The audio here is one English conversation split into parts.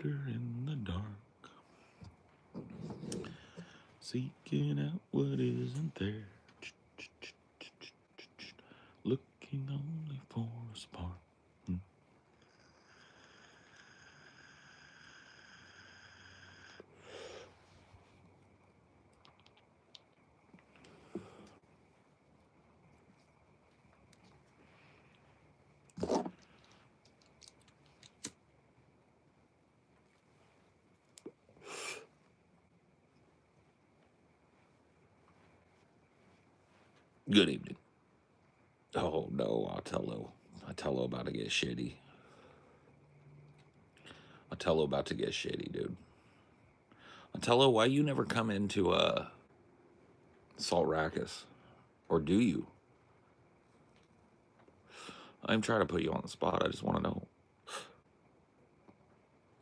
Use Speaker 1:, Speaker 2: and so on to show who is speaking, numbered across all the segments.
Speaker 1: wander in the dark, seeking out what isn't there, looking only for a spark. Good evening. Oh no, Otello about to get shitty. Otello about to get shitty, dude. Otello, why you never come into Salt Rackus? Or do you? I'm trying to put you on the spot. I just want to know.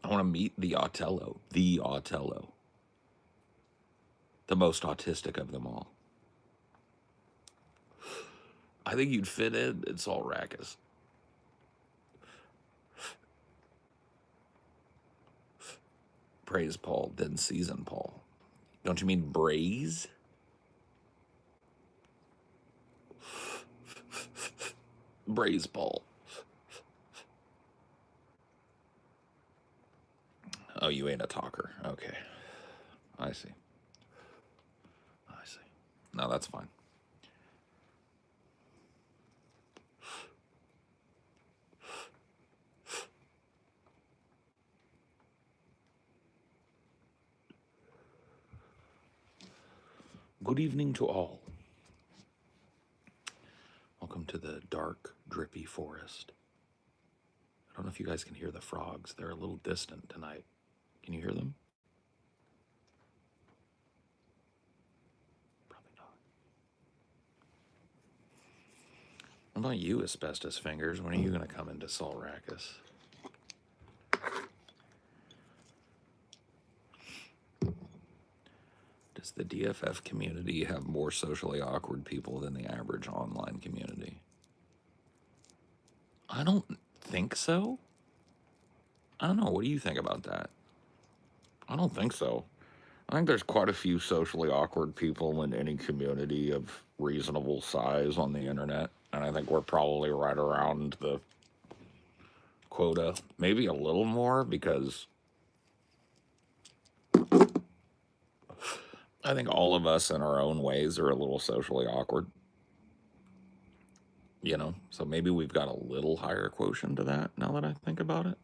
Speaker 1: I want to meet the Otello. The Otello. The most autistic of them all. I think you'd fit in Salt Rackus. Praise Paul, then season Paul. Don't you mean Braze? Braze Paul. Oh, you ain't a talker. Okay. I see. No, that's fine. Good evening to all. Welcome to the dark, drippy forest. I don't know if you guys can hear the frogs. They're a little distant tonight. Can you hear them? Probably not. What about you, Asbestos Fingers? When are you going to come into Salt Rackus? Does the DFF community have more socially awkward people than the average online community? I don't think so. I don't know. What do you think about that? I don't think so. I think there's quite a few socially awkward people in any community of reasonable size on the internet. And I think we're probably right around the quota. Maybe a little more, because I think all of us in our own ways are a little socially awkward. You know, so maybe we've got a little higher quotient to that now that I think about it.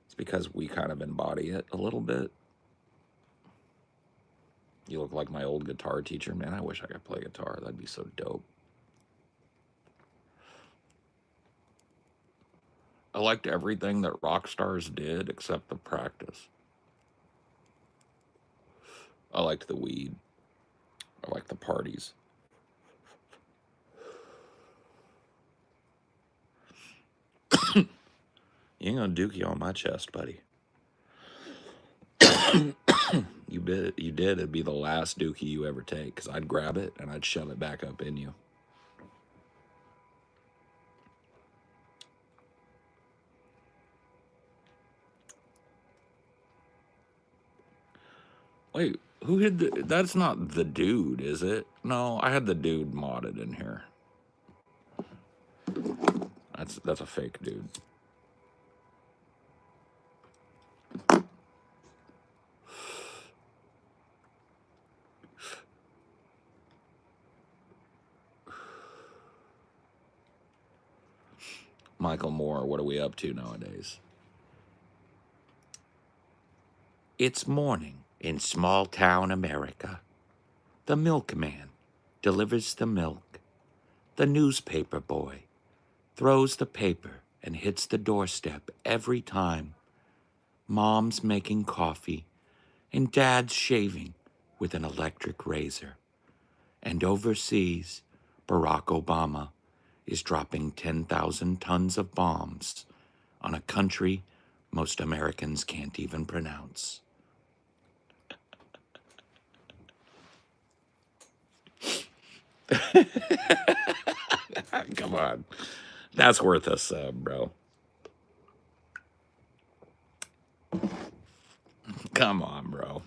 Speaker 1: It's because we kind of embody it a little bit. You look like my old guitar teacher. Man, I wish I could play guitar. That'd be so dope. I liked everything that rock stars did except the practice. I liked the weed. I liked the parties. You ain't gonna dookie on my chest, buddy. You did. It'd be the last dookie you ever take, because I'd grab it and I'd shove it back up in you. Wait, who hid the... That's not the dude, is it? No, I had the dude modded in here. That's a fake dude. Michael Moore, what are we up to nowadays? It's morning in small town America. The milkman delivers the milk. The newspaper boy throws the paper and hits the doorstep every time. Mom's making coffee and Dad's shaving with an electric razor. And overseas, Barack Obama is dropping 10,000 tons of bombs on a country most Americans can't even pronounce. Come on. That's worth a sub, bro. Come on, bro.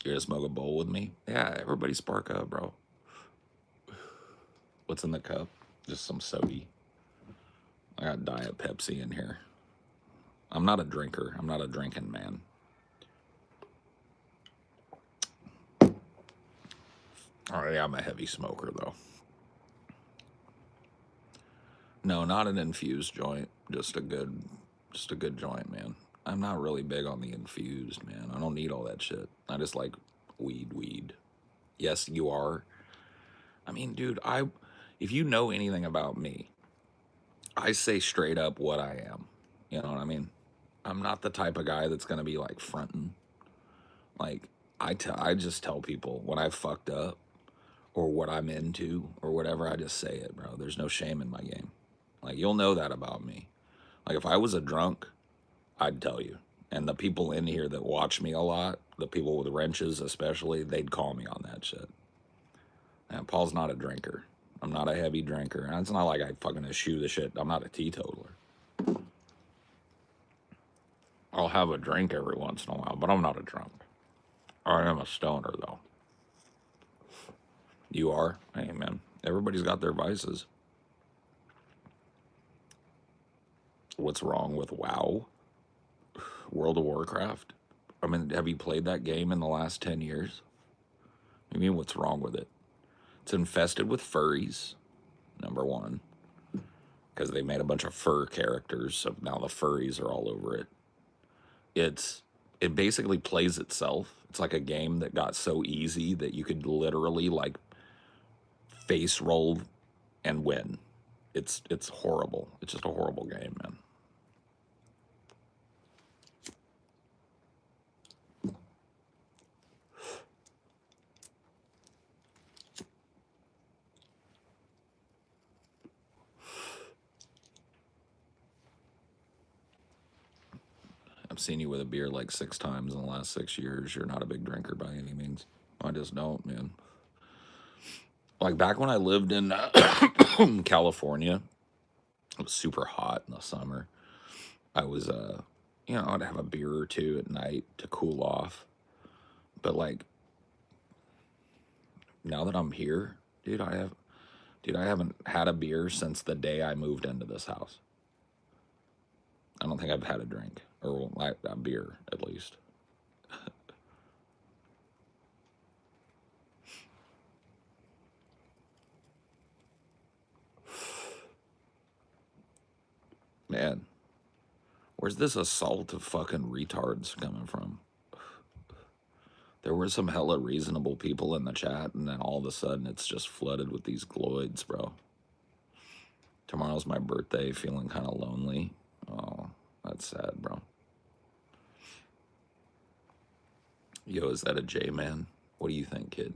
Speaker 1: You gonna smoke a bowl with me? Yeah, everybody spark up, bro. What's in the cup? Just some soda. I got Diet Pepsi in here. I'm not a drinker. I'm not a drinking man. All right, I'm a heavy smoker, though. No, not an infused joint. Just a good joint, man. I'm not really big on the infused, man. I don't need all that shit. I just like weed. Yes, you are. I mean, dude, if you know anything about me, I say straight up what I am. You know what I mean? I'm not the type of guy that's gonna be like fronting. Like I just tell people when I fucked up or what I'm into or whatever. I just say it, bro. There's no shame in my game. Like you'll know that about me. Like if I was a drunk, I'd tell you. And the people in here that watch me a lot, the people with wrenches especially, they'd call me on that shit. And Paul's not a drinker. I'm not a heavy drinker. And it's not like I fucking eschew the shit. I'm not a teetotaler. I'll have a drink every once in a while, but I'm not a drunk. I am a stoner, though. You are? Hey, man. Everybody's got their vices. What's wrong with WoW? World of Warcraft? I mean, have you played that game in the last 10 years? I mean, what's wrong with it? It's infested with furries, number one, because they made a bunch of fur characters, so now the furries are all over it. It basically plays itself. It's like a game that got so easy that you could literally like face roll and win. It's horrible. It's just a horrible game, man. I've seen you with a beer like 6 times in the last 6 years. You're not a big drinker by any means. I just don't, man. Like back when I lived in California, it was super hot in the summer. I was, I'd have a beer or two at night to cool off. But like, now that I'm here, dude, I haven't had a beer since the day I moved into this house. I don't think I've had a drink, or a beer, at least. Man, where's this assault of fucking retards coming from? There were some hella reasonable people in the chat, and then all of a sudden it's just flooded with these gloids, bro. Tomorrow's my birthday, feeling kind of lonely. Oh, that's sad, bro. Yo, is that a J-man? What do you think, kid?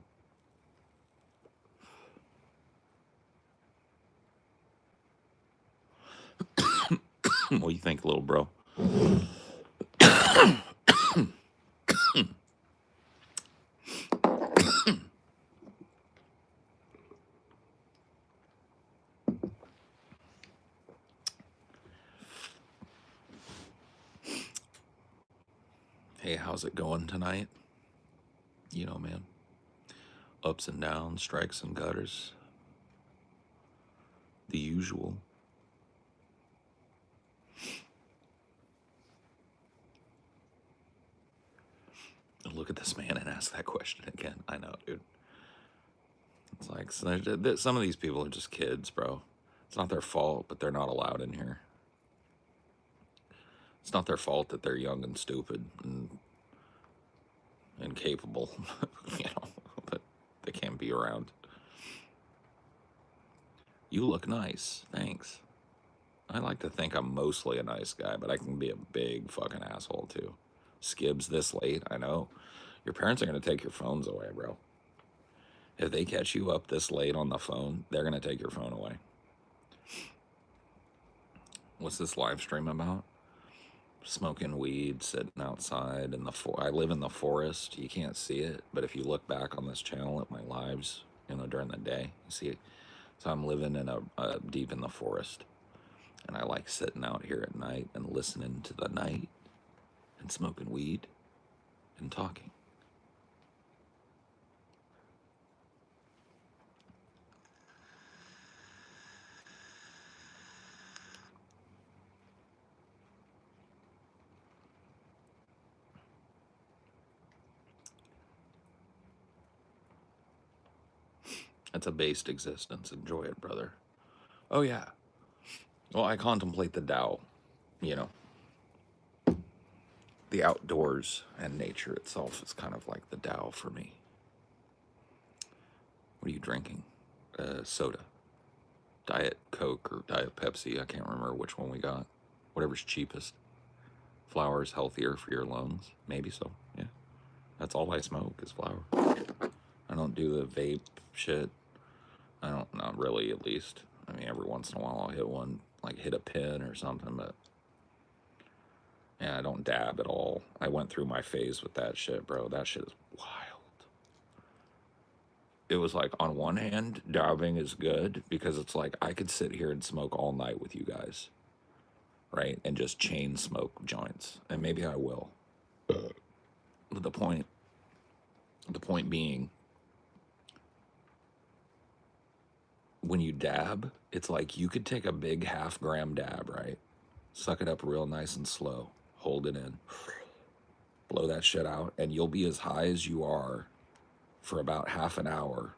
Speaker 1: What do you think, little bro? Hey, how's it going tonight? You know, man. Ups and downs, strikes and gutters. The usual. Look at this man and ask that question again. I know, dude. It's like, some of these people are just kids, bro. It's not their fault, but they're not allowed in here. It's not their fault that they're young and stupid and incapable, but they can't be around. You look nice. Thanks. I like to think I'm mostly a nice guy, but I can be a big fucking asshole, too. Skibs this late, I know. Your parents are going to take your phones away, bro. If they catch you up this late on the phone, they're going to take your phone away. What's this live stream about? Smoking weed, sitting outside in I live in the forest. You can't see it, but if you look back on this channel at my lives, during the day, you see it. So I'm living in deep in the forest. And I like sitting out here at night and listening to the night and smoking weed and talking. It's a based existence. Enjoy it, brother. Oh, yeah. Well, I contemplate the Tao, you know, the outdoors and nature itself is kind of like the Tao for me. What are you drinking? Soda. Diet Coke or Diet Pepsi. I can't remember which one we got. Whatever's cheapest. Flour is healthier for your lungs. Maybe so, yeah. That's all I smoke is flour. I don't do the vape shit. I don't, not really at least. I mean, every once in a while I'll hit one, like hit a pin or something, but yeah, I don't dab at all. I went through my phase with that shit, bro. That shit is wild. It was like, on one hand, dabbing is good because it's like I could sit here and smoke all night with you guys, right? And just chain smoke joints. And maybe I will. But the point being, when you dab, it's like you could take a big half-gram dab, right? Suck it up real nice and slow. Hold it in. Blow that shit out, and you'll be as high as you are for about half an hour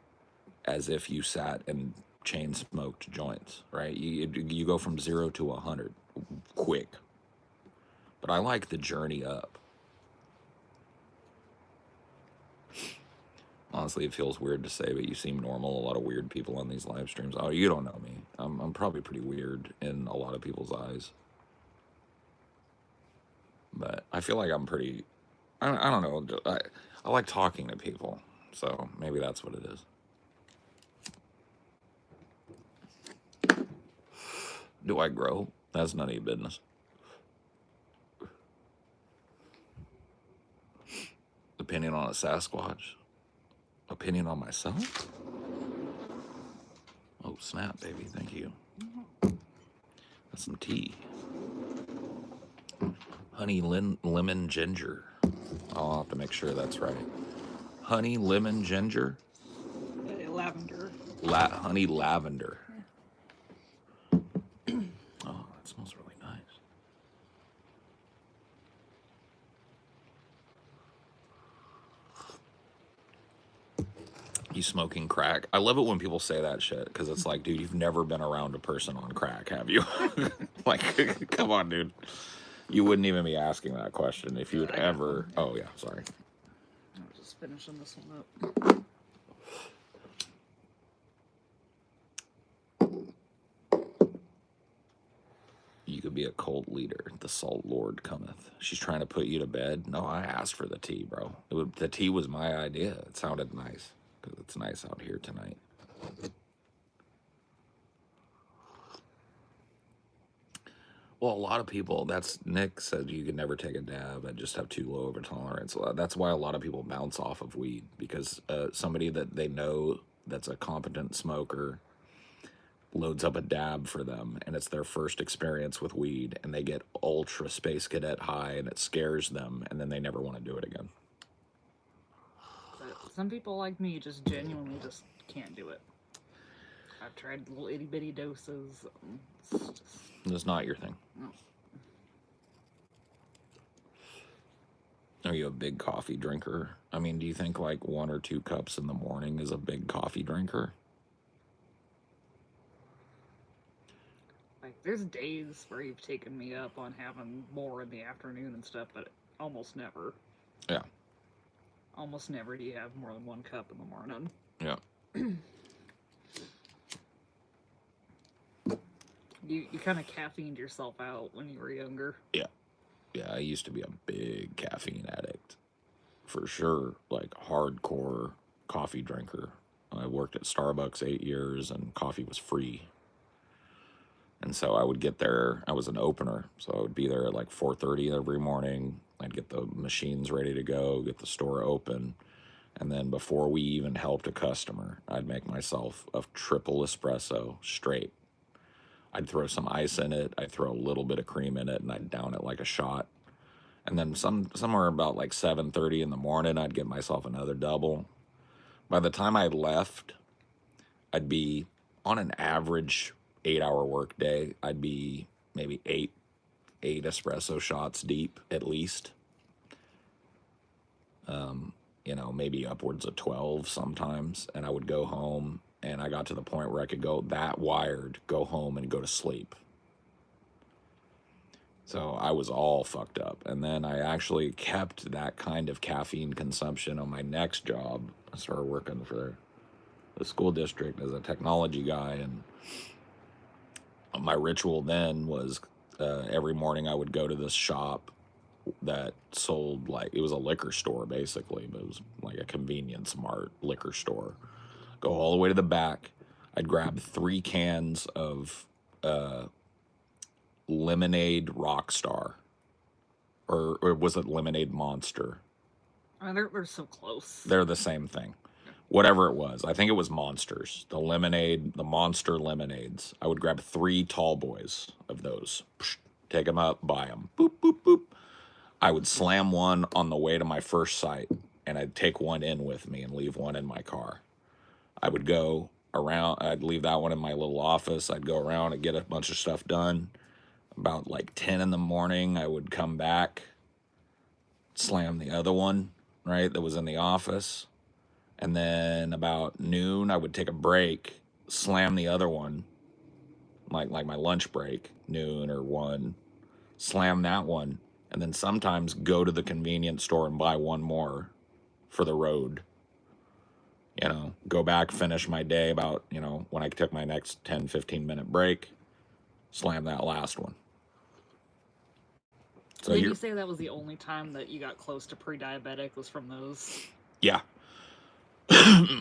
Speaker 1: as if you sat and chain smoked joints, right? You go from 0 to 100 quick. But I like the journey up. Honestly, it feels weird to say, but you seem normal. A lot of weird people on these live streams. Oh, you don't know me. I'm probably pretty weird in a lot of people's eyes. But I feel like I'm pretty, I don't know. I like talking to people. So maybe that's what it is. Do I grow? That's none of your business. Opinion on a Sasquatch? Opinion on myself? Oh, snap, baby. Thank you. That's some tea. Honey, lemon, ginger. I'll have to make sure that's right. Honey, lemon, ginger?
Speaker 2: Lavender.
Speaker 1: Honey, lavender. Yeah. Oh, that smells really nice. You smoking crack? I love it when people say that shit, because it's like, dude, you've never been around a person on crack, have you? Like, come on, dude. You wouldn't even be asking that question if you'd ever... Oh, yeah, sorry.
Speaker 2: I was just finishing this one up.
Speaker 1: You could be a cult leader. The Salt Lord cometh. She's trying to put you to bed. No, I asked for the tea, bro. The tea was my idea. It sounded nice, because it's nice out here tonight. Well, a lot of people, Nick said you could never take a dab. I just have too low of a tolerance. That's why a lot of people bounce off of weed, because somebody that they know that's a competent smoker loads up a dab for them, and it's their first experience with weed, and they get ultra space cadet high, and it scares them, and then they never want to do it again.
Speaker 2: But some people like me just genuinely just can't do it. I've tried little itty bitty doses.
Speaker 1: It's not your thing.
Speaker 2: No.
Speaker 1: Are you a big coffee drinker? I mean, do you think like 1 or 2 cups in the morning is a big coffee drinker?
Speaker 2: Like, there's days where you've taken me up on having more in the afternoon and stuff, but almost never.
Speaker 1: Yeah.
Speaker 2: Almost never do you have more than 1 cup in the morning.
Speaker 1: Yeah.
Speaker 2: You kind of caffeined yourself out when you were younger.
Speaker 1: Yeah. Yeah, I used to be a big caffeine addict. For sure, like hardcore coffee drinker. I worked at Starbucks 8 years and coffee was free. And so I would get there, I was an opener, so I would be there at like 4:30 every morning. I'd get the machines ready to go, get the store open. And then before we even helped a customer, I'd make myself a triple espresso straight.
Speaker 3: I'd throw some ice in it, I'd throw a little bit of cream in it, and I'd down it like a shot. And then somewhere about like 7:30 in the morning, I'd get myself another double. By the time I left, I'd be on an average 8-hour work day. I'd be maybe eight espresso shots deep at least. Maybe upwards of 12 sometimes. And I would go home, and I got to the point where I could go that wired, go home and go to sleep. So I was all fucked up. And then I actually kept that kind of caffeine consumption on my next job. I started working for the school district as a technology guy. And my ritual then was every morning I would go to this shop that sold, like, it was a liquor store basically, but it was like a convenience mart liquor store. Go all the way to the back. I'd grab 3 cans of lemonade Rockstar, or was it lemonade Monster?
Speaker 2: They're so close.
Speaker 3: They're the same thing. Whatever it was, I think it was Monsters. The lemonade, the Monster lemonades. I would grab 3 tall boys of those, take them up, buy them, boop boop boop. I would slam one on the way to my first site, and I'd take one in with me and leave one in my car. I would go around, I'd leave that one in my little office. I'd go around and get a bunch of stuff done. About like 10 in the morning, I would come back, slam the other one, right, that was in the office. And then about noon, I would take a break, slam the other one, like my lunch break, noon or 1, slam that one, and then sometimes go to the convenience store and buy one more for the road. Go back, finish my day about, when I took my next 10, 15-minute break, slam that last one.
Speaker 2: So did you say that was the only time that you got close to pre-diabetic was from those?
Speaker 3: Yeah.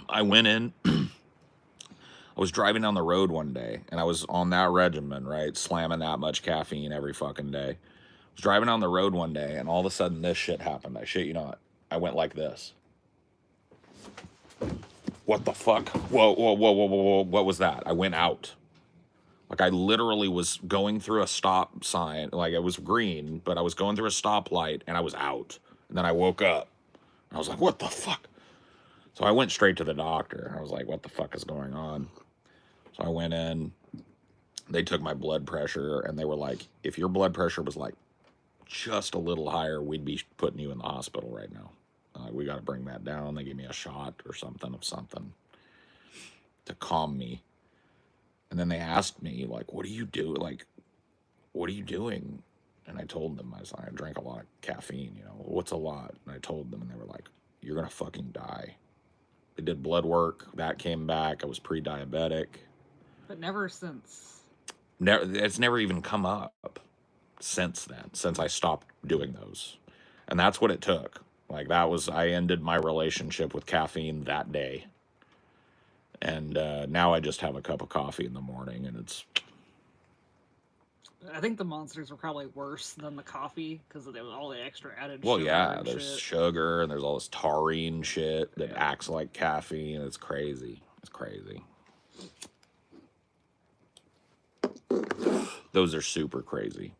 Speaker 3: I went in. I was driving down the road one day, and I was on that regimen, right? Slamming that much caffeine every fucking day. I was driving down the road one day, and all of a sudden this shit happened. I shit you not. I went like this. What the fuck? Whoa, whoa, whoa, whoa, whoa, whoa. What was that? I went out. Like, I literally was going through a stop sign. Like, it was green, but I was going through a stoplight, and I was out. And then I woke up. And I was like, what the fuck? So I went straight to the doctor. I was like, what the fuck is going on? So I went in. They took my blood pressure, and they were like, if your blood pressure was, like, just a little higher, we'd be putting you in the hospital right now. We got to bring that down. They gave me a shot or something to calm me. And then they asked me, like, what do you do? Like, what are you doing? And I told them, I drank a lot of caffeine, what's a lot? And I told them, and they were like, you're going to fucking die. They did blood work. That came back. I was pre-diabetic.
Speaker 2: But never since.
Speaker 3: It's never even come up since then, since I stopped doing those. And that's what it took. Like, I ended my relationship with caffeine that day. And now I just have a cup of coffee in the morning, and it's...
Speaker 2: I think the Monsters were probably worse than the coffee, because there was all the extra added sugar.
Speaker 3: Well, yeah, there's sugar, and there's all this taurine shit that acts like caffeine. It's crazy. It's crazy. Those are super crazy.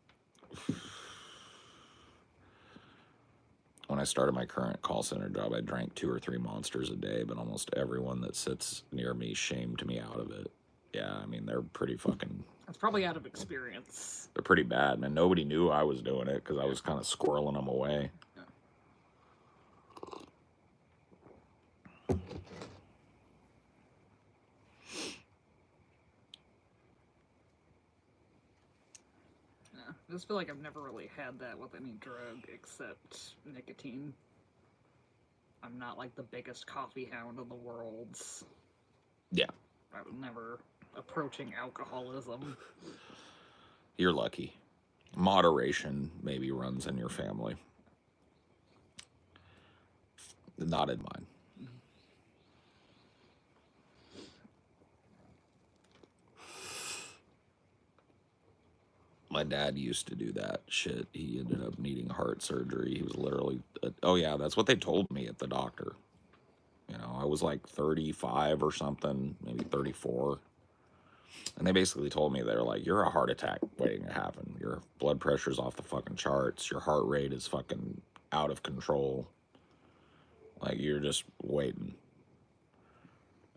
Speaker 3: When I started my current call center job, I drank 2 or 3 Monsters a day, but almost everyone that sits near me shamed me out of it. Yeah, I mean, they're pretty fucking...
Speaker 2: That's probably out of experience.
Speaker 3: They're pretty bad, man. Nobody knew I was doing it because I was kind of squirreling them away.
Speaker 2: Yeah. I just feel like I've never really had that with any drug except nicotine. I'm not like the biggest coffee hound in the world.
Speaker 3: Yeah.
Speaker 2: I was never approaching alcoholism.
Speaker 3: You're lucky. Moderation maybe runs in your family. Not in mine. My dad used to do that shit. He ended up needing heart surgery. He was literally... oh, yeah, that's what they told me at the doctor. I was like 35 or something, maybe 34. And they basically told me, they're like, you're a heart attack waiting to happen. Your blood pressure's off the fucking charts. Your heart rate is fucking out of control. Like, you're just waiting.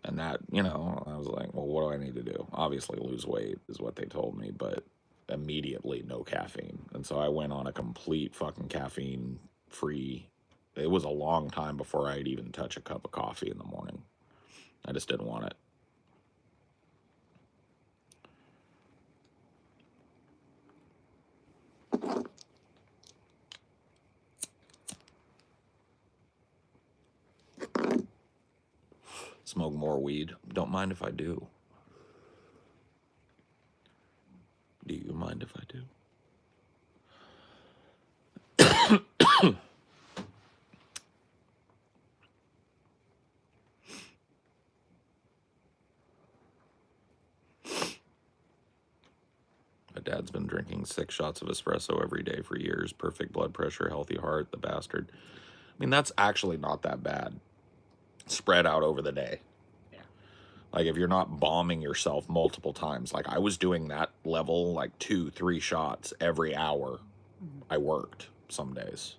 Speaker 3: And that, you know, I was like, well, what do I need to do? Obviously lose weight is what they told me, but immediately no caffeine. And so I went on a complete fucking caffeine free. It was a long time before I'd even touch a cup of coffee in the morning. I just didn't want it. Smoke more weed. Don't mind if I do. Do you mind if I do? My dad's been drinking 6 shots of espresso every day for years. Perfect blood pressure, healthy heart, the bastard. I mean, that's actually not that bad. Spread out over the day.
Speaker 2: Yeah.
Speaker 3: Like, if you're not bombing yourself multiple times. Like, I was doing that level, like 2-3 shots every hour I worked some days.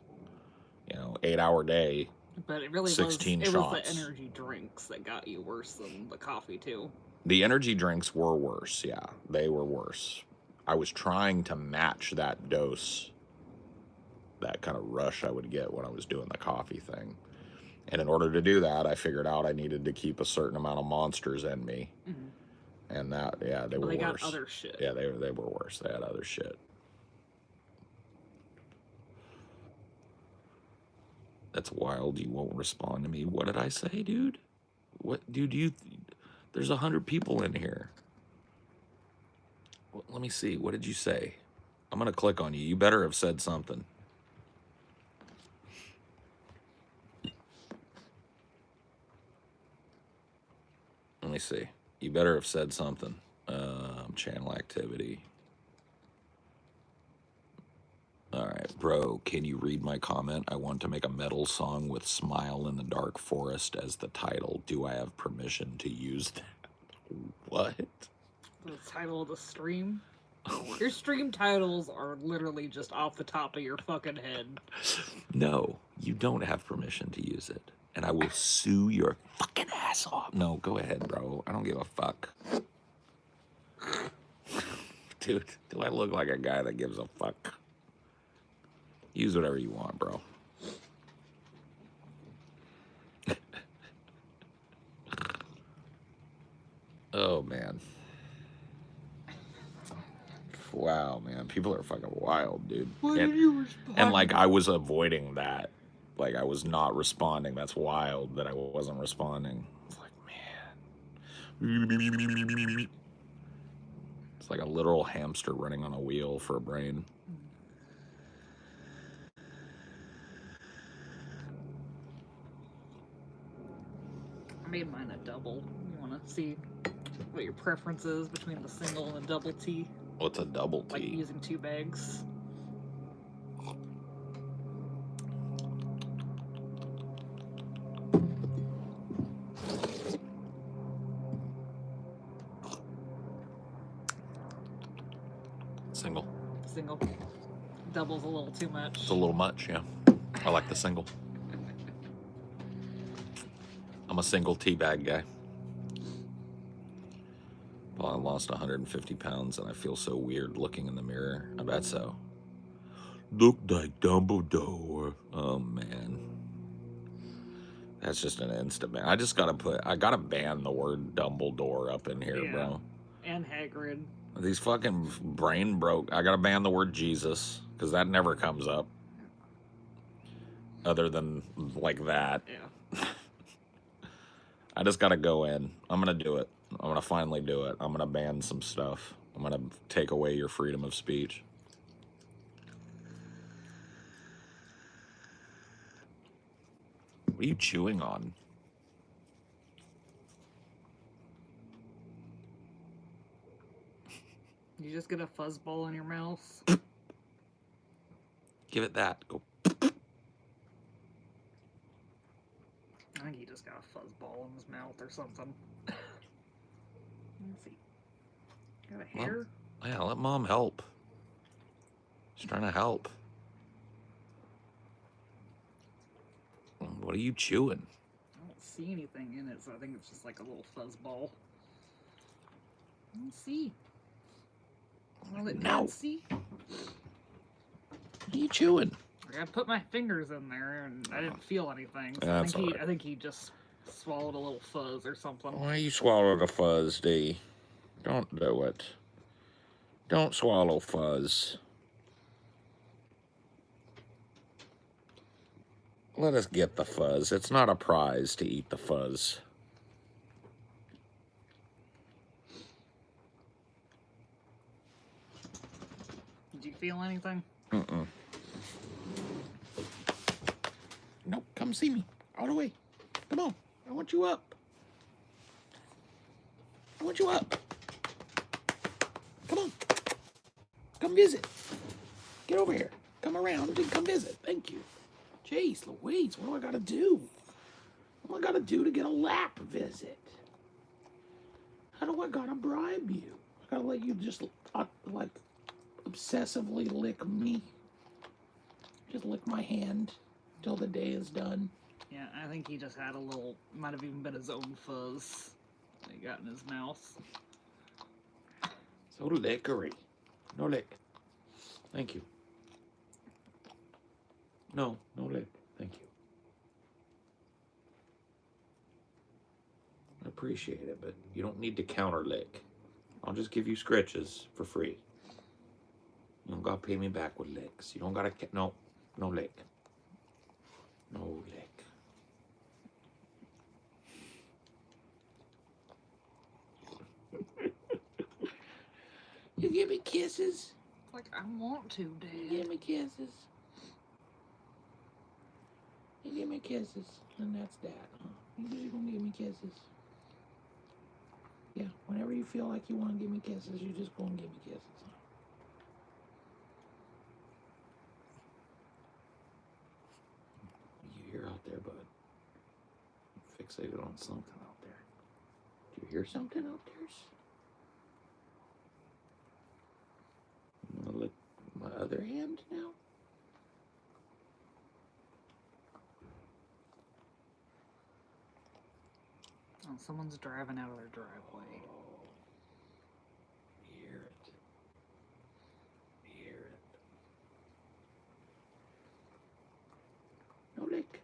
Speaker 3: You know, 8-hour day.
Speaker 2: But it really
Speaker 3: 16
Speaker 2: was
Speaker 3: shots.
Speaker 2: the energy drinks that got you worse than the coffee, too.
Speaker 3: The energy drinks were worse, yeah. They were worse. I was trying to match that dose, that kind of rush I would get when I was doing the coffee thing. And in order to do that, I figured out I needed to keep a certain amount of monsters in me. Mm-hmm. And that, yeah, they were worse. They got
Speaker 2: other shit.
Speaker 3: Yeah, they were worse. They had other shit. That's wild. You won't respond to me. What did I say, dude? What, dude? There's 100 people in here. Well, let me see. What did you say? I'm gonna click on you. You better have said something. Let me see. You better have said something. Channel activity. All right, bro, can you read my comment? I want to make a metal song with Smile in the Dark Forest as the title. Do I have permission to use that? What?
Speaker 2: The title of the stream? Your stream titles are literally just off the top of your fucking head.
Speaker 3: No, you don't have permission to use it. And I will sue your fucking ass off. No, go ahead, bro. I don't give a fuck. Dude, do I look like a guy that gives a fuck? Use whatever you want, bro. Oh, man. Wow, man. People are fucking wild, dude.
Speaker 2: Why did you respond?
Speaker 3: And, like, I was avoiding that. Like, I was not responding. That's wild that I wasn't responding. It's like, man. It's like a literal hamster running on a wheel for a brain.
Speaker 2: I made mine a double. You want to see what your preference is between the single and the double tea?
Speaker 3: What's a double tea?
Speaker 2: Like using 2 bags.
Speaker 3: Single.
Speaker 2: Single. Double's a little too much.
Speaker 3: It's a little much, yeah. I like the single. I'm a single tea bag guy. Well, I lost 150 pounds and I feel so weird looking in the mirror. I bet so. Look like Dumbledore. Oh, man. That's just an instant ban. I gotta ban the word Dumbledore up in here, bro.
Speaker 2: And Hagrid.
Speaker 3: These fucking brain broke. I gotta ban the word Jesus, because that never comes up. Other than like that.
Speaker 2: Yeah.
Speaker 3: I just gotta go in. I'm gonna do it. I'm gonna finally do it. I'm gonna ban some stuff. I'm gonna take away your freedom of speech. What are you chewing on?
Speaker 2: You just get a fuzzball in your mouth.
Speaker 3: Give it that. Go.
Speaker 2: I think he just got a fuzzball in his mouth or something. Let's see. Got a hair?
Speaker 3: Yeah, let Mom help. She's trying to help. What are you chewing?
Speaker 2: I don't see anything in it, so I think it's just like a little fuzz ball. I don't see. All that
Speaker 3: No.
Speaker 2: Dad see?
Speaker 3: What are you chewing?
Speaker 2: I put my fingers in there and I didn't feel anything. So
Speaker 3: That's
Speaker 2: I
Speaker 3: alright.
Speaker 2: think he just swallowed a little fuzz or something.
Speaker 3: Why you swallowed a fuzz, D? Don't do it. Don't swallow fuzz. Let us get the fuzz. It's not a prize to eat the fuzz.
Speaker 2: Did you feel anything?
Speaker 3: Mm-mm. Nope, come see me. All the way. Come on. I want you up. I want you up. Come on. Come visit. Get over here. Come around and come visit. Thank you. Jeez Louise, what do I gotta do? What do I gotta do to get a lap visit? How do I gotta bribe you? I gotta let you just, like, obsessively lick me? Just lick my hand till the day is done?
Speaker 2: Yeah, I think he just had a little, might have even been his own fuzz that he got in his mouth.
Speaker 3: So lickery. No lick. Thank you. No lick. Thank you. I appreciate it, but you don't need to counter lick. I'll just give you scritches for free. You don't gotta pay me back with licks. You don't gotta, no lick. No lick. You give me kisses?
Speaker 2: It's like, I want to,
Speaker 3: You
Speaker 2: Dad.
Speaker 3: give me kisses. You give me kisses. And that's that, huh? You just gonna give me kisses. Yeah, whenever you feel like you want to give me kisses, you just go and give me kisses, huh? You hear out there, bud? I'm fixated on something out there. Do you hear something out there? I'm gonna lick my other hand now.
Speaker 2: Oh, someone's driving out of their driveway.
Speaker 3: Hear it. Hear it. No lick.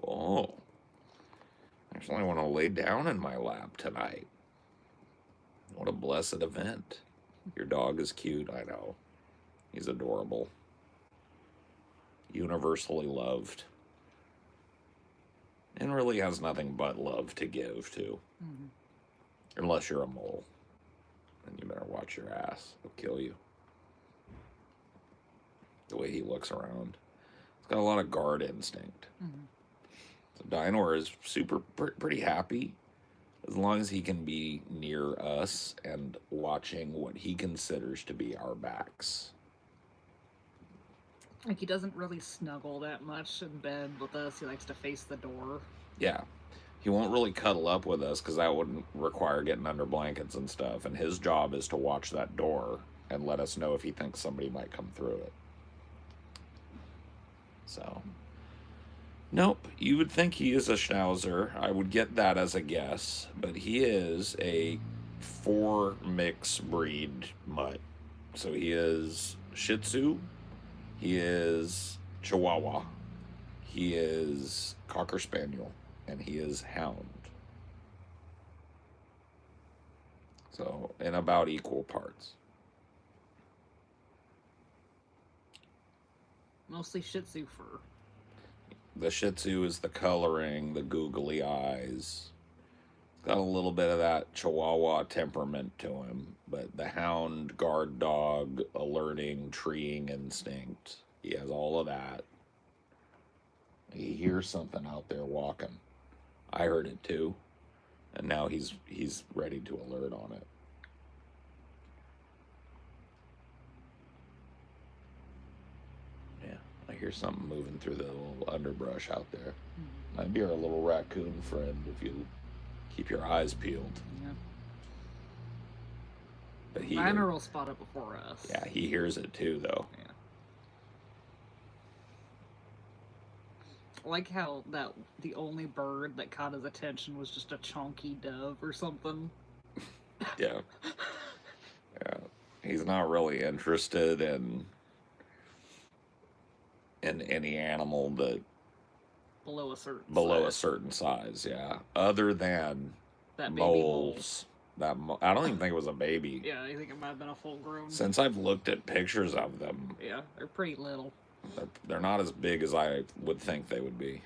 Speaker 3: Oh. Actually, I want to lay down in my lap tonight. What a blessed event. Your dog is cute, I know. He's adorable. Universally loved. And really has nothing but love to give, too.
Speaker 2: Mm-hmm.
Speaker 3: Unless you're a mole. Then you better watch your ass. It'll kill you. The way he looks around. He's got a lot of guard instinct.
Speaker 2: Mm-hmm.
Speaker 3: So Dinor is pretty happy as long as he can be near us and watching what he considers to be our backs.
Speaker 2: Like, he doesn't really snuggle that much in bed with us. He likes to face the door.
Speaker 3: Yeah. He won't really cuddle up with us because that would require getting under blankets and stuff. And his job is to watch that door and let us know if he thinks somebody might come through it. So, nope. You would think he is a Schnauzer. I would get that as a guess. But he is a 4-mix breed mutt. So he is Shih Tzu. He is Chihuahua. He is Cocker Spaniel. And he is Hound. So, in about equal parts.
Speaker 2: Mostly Shih Tzu fur.
Speaker 3: The Shih Tzu is the coloring, the googly eyes. It's got a little bit of that Chihuahua temperament to him, but the Hound, guard dog, alerting, treeing instinct. He has all of that. He hears something out there walking. I heard it too, and now he's ready to alert on it. hear something moving through the little underbrush out there. Might be our little raccoon friend if you keep your eyes peeled.
Speaker 2: Yeah.
Speaker 3: But he,
Speaker 2: Dinor will spot it before us.
Speaker 3: yeah, he hears it too, though.
Speaker 2: Yeah. I like how the only bird that caught his attention was just a chonky dove or something.
Speaker 3: Yeah. Yeah. He's not really interested in any animal that
Speaker 2: Below a certain
Speaker 3: below
Speaker 2: size.
Speaker 3: a certain size, yeah. Other than
Speaker 2: That baby mole.
Speaker 3: moles. I don't even think it was a baby.
Speaker 2: Yeah, I think it might have been a full grown.
Speaker 3: Since I've looked at pictures of them,
Speaker 2: Yeah, they're pretty little.
Speaker 3: they're not as big as I would think they would be.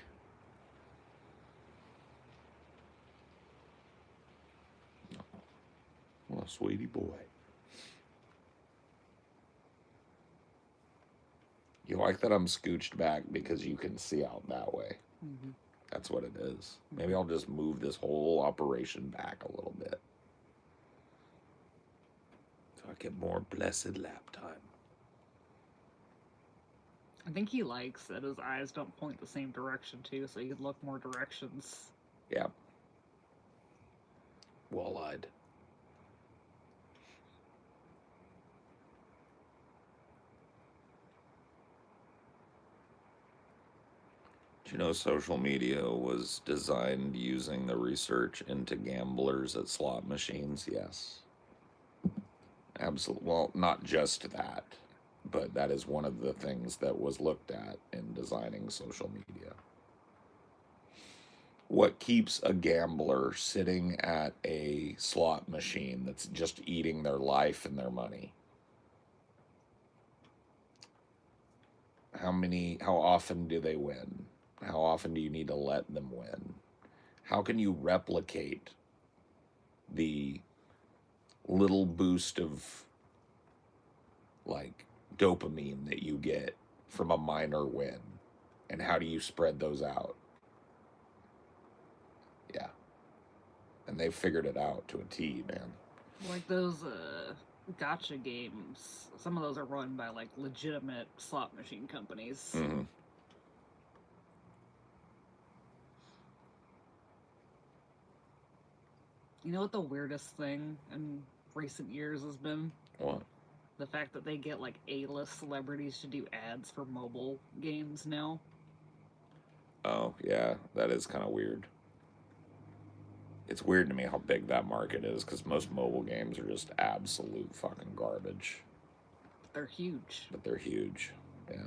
Speaker 3: Well, sweetie boy. You like that I'm scooched back because you can see out that way.
Speaker 2: Mm-hmm.
Speaker 3: That's what it is. Maybe I'll just move this whole operation back a little bit. So I get more blessed lap time.
Speaker 2: I think he likes that his eyes don't point the same direction too, so he can look more directions.
Speaker 3: Yeah. Wall-eyed. Do you know social media was designed using the research into gamblers at slot machines? Yes. Absolutely. Well, not just that, but that is one of the things that was looked at in designing social media. What keeps a gambler sitting at a slot machine that's just eating their life and their money? How often do they win? How often do you need to let them win? How can you replicate the little boost of like dopamine that you get from a minor win? And how do you spread those out? Yeah. And they figured it out to a T, man.
Speaker 2: Like those gotcha games, some of those are run by like legitimate slot machine companies.
Speaker 3: Mm-hmm.
Speaker 2: You know what the weirdest thing in recent years has been?
Speaker 3: What?
Speaker 2: The fact that they get like A-list celebrities to do ads for mobile games now.
Speaker 3: Oh, yeah, that is kind of weird. It's weird to me how big that market is because most mobile games are just absolute fucking garbage.
Speaker 2: They're huge.
Speaker 3: But they're huge, yeah.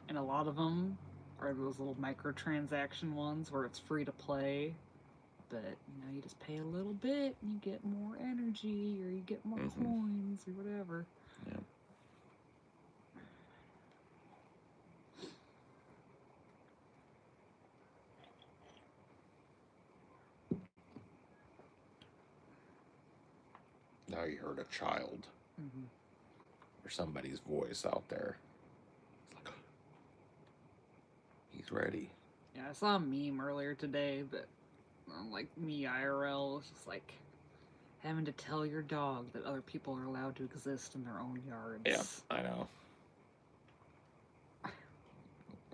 Speaker 2: And a lot of them are those little microtransaction ones where it's free to play, but you just pay a little bit and you get more energy or you get more coins or whatever.
Speaker 3: Yeah. Now you heard a child or somebody's voice out there. It's like, he's ready.
Speaker 2: Yeah, I saw a meme earlier today, but like me IRL was just like having to tell your dog that other people are allowed to exist in their own yards.
Speaker 3: Yeah, I know.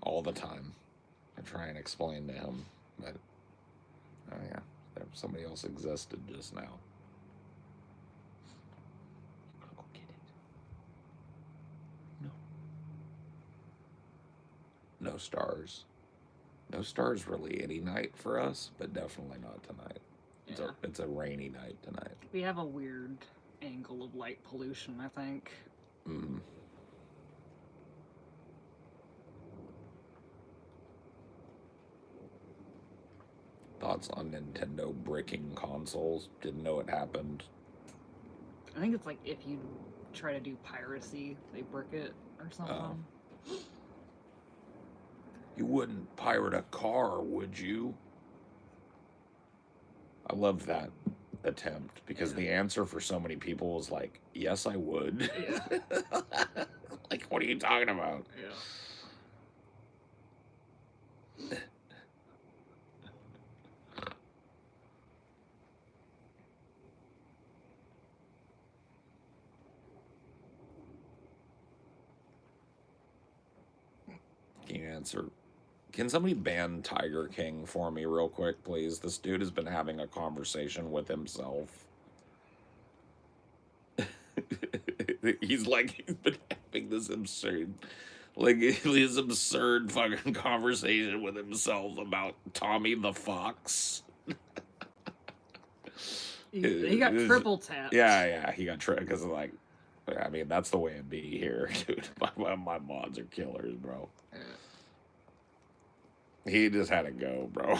Speaker 3: All the time. I try and explain to him, but oh yeah, somebody else existed just now. Go get it. No. No stars. No stars really any night for us, but definitely not tonight.
Speaker 2: Yeah.
Speaker 3: It's a rainy night tonight.
Speaker 2: We have a weird angle of light pollution, I think.
Speaker 3: Mm. Thoughts on Nintendo bricking consoles? Didn't know it happened.
Speaker 2: I think it's like if you try to do piracy, they brick it or something.
Speaker 3: Oh. You wouldn't pirate a car, would you? I love that attempt because the answer for so many people was like, yes, I would.
Speaker 2: Yeah.
Speaker 3: Like, what are you talking about?
Speaker 2: Yeah.
Speaker 3: answer. Can somebody ban Tiger King for me real quick, please? This dude has been having a conversation with himself. He's been having this absurd fucking conversation with himself about Tommy the Fox.
Speaker 2: He got triple tapped.
Speaker 3: Yeah, he got tripped because I mean, that's the way it be here, dude. My mods are killers, bro. He just had to go, bro.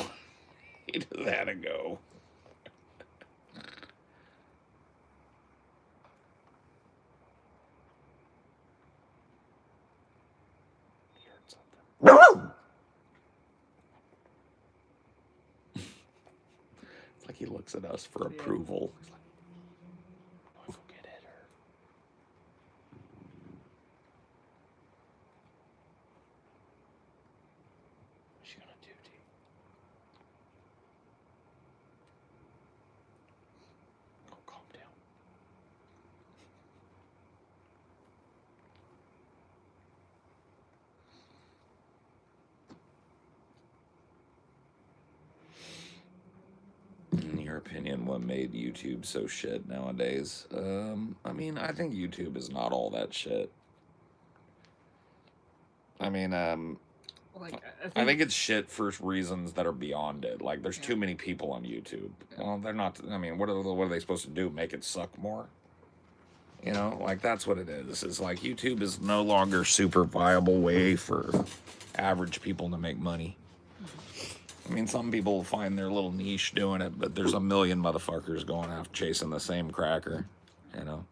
Speaker 3: He just had to go. He heard something. It's like he looks at us for approval. He's like, don't forget it, or... What's she gonna do, T? Oh, calm down. In your opinion, what made YouTube so shit nowadays? I mean, I think YouTube is not all that shit. I mean,
Speaker 2: Like,
Speaker 3: I think it's shit for reasons that are beyond it. Like, there's too many people on YouTube. Well, they're not. I mean, what are they supposed to do? Make it suck more? You know, like, that's what it is. It's like YouTube is no longer super viable way for average people to make money. I mean, some people find their little niche doing it, but there's a million motherfuckers going after chasing the same cracker, you know?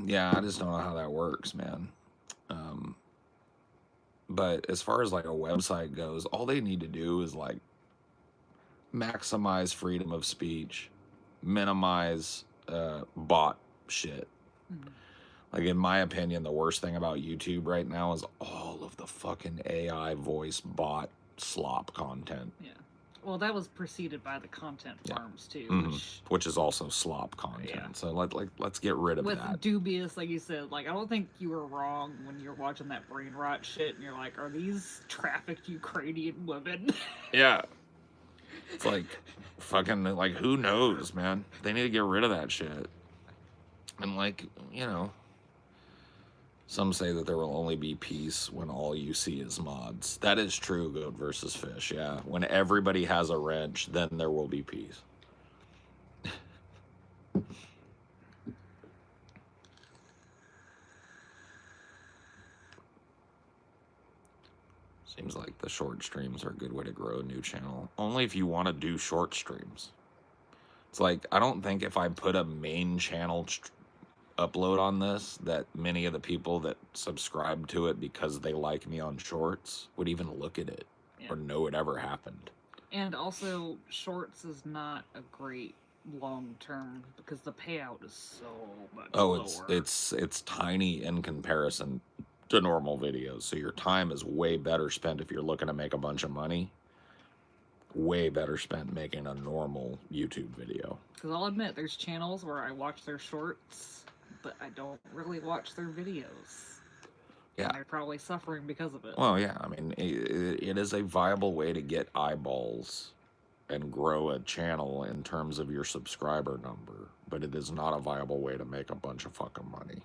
Speaker 3: Yeah, I just don't know how that works, man. But as far as like a website goes, all they need to do is like maximize freedom of speech, minimize bot shit. Like, in my opinion, the worst thing about YouTube right now is all of the fucking AI voice bot slop content.
Speaker 2: Yeah. Well, that was preceded by the content farms too,
Speaker 3: which is also slop content.
Speaker 2: Yeah.
Speaker 3: So let's get rid of
Speaker 2: with
Speaker 3: that.
Speaker 2: dubious, like you said. Like, I don't think you were wrong when you're watching that brain rot shit, and you're like, "Are these trafficked Ukrainian women?"
Speaker 3: Yeah. It's like fucking like, who knows, man? They need to get rid of that shit. And like, you know, some say that there will only be peace when all you see is mods. That is true, goat versus fish, yeah. When everybody has a wrench, then there will be peace. Seems like the short streams are a good way to grow a new channel. Only if you want to do short streams. It's like, I don't think if I put a main channel upload on this, that many of the people that subscribe to it because they like me on shorts would even look at it or know it ever happened.
Speaker 2: And also, shorts is not a great long term because the payout is so much lower.
Speaker 3: It's tiny in comparison to normal videos. So your time is way better spent if you're looking to make a bunch of money. Way better spent making a normal YouTube video.
Speaker 2: Because I'll admit, there's channels where I watch their shorts, but I don't really watch their videos.
Speaker 3: Yeah.
Speaker 2: And they're probably suffering because of it.
Speaker 3: Well, yeah, I mean, it is a viable way to get eyeballs and grow a channel in terms of your subscriber number, but it is not a viable way to make a bunch of fucking money.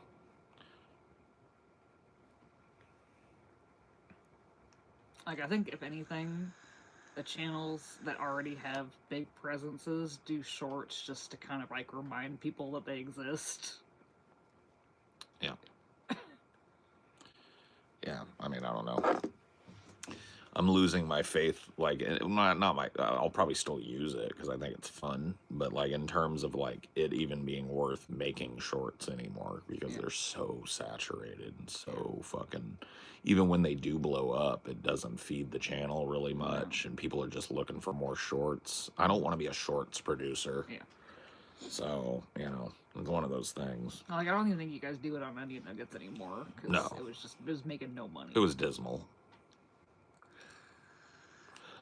Speaker 2: Like, I think, if anything, the channels that already have big presences do shorts just to kind of, like, remind people that they exist.
Speaker 3: Yeah. Yeah, I mean, I don't know. I'm losing my faith, like, I'll probably still use it because I think it's fun, but, like, in terms of, like, it even being worth making shorts anymore because they're so saturated and so fucking, even when they do blow up, it doesn't feed the channel really much, and people are just looking for more shorts. I don't want to be a shorts producer.
Speaker 2: Yeah.
Speaker 3: So, you know, it's one of those things.
Speaker 2: Like, I don't even think you guys do it on Onion Nuggets anymore. Cause
Speaker 3: No.
Speaker 2: It was making no money.
Speaker 3: It was dismal.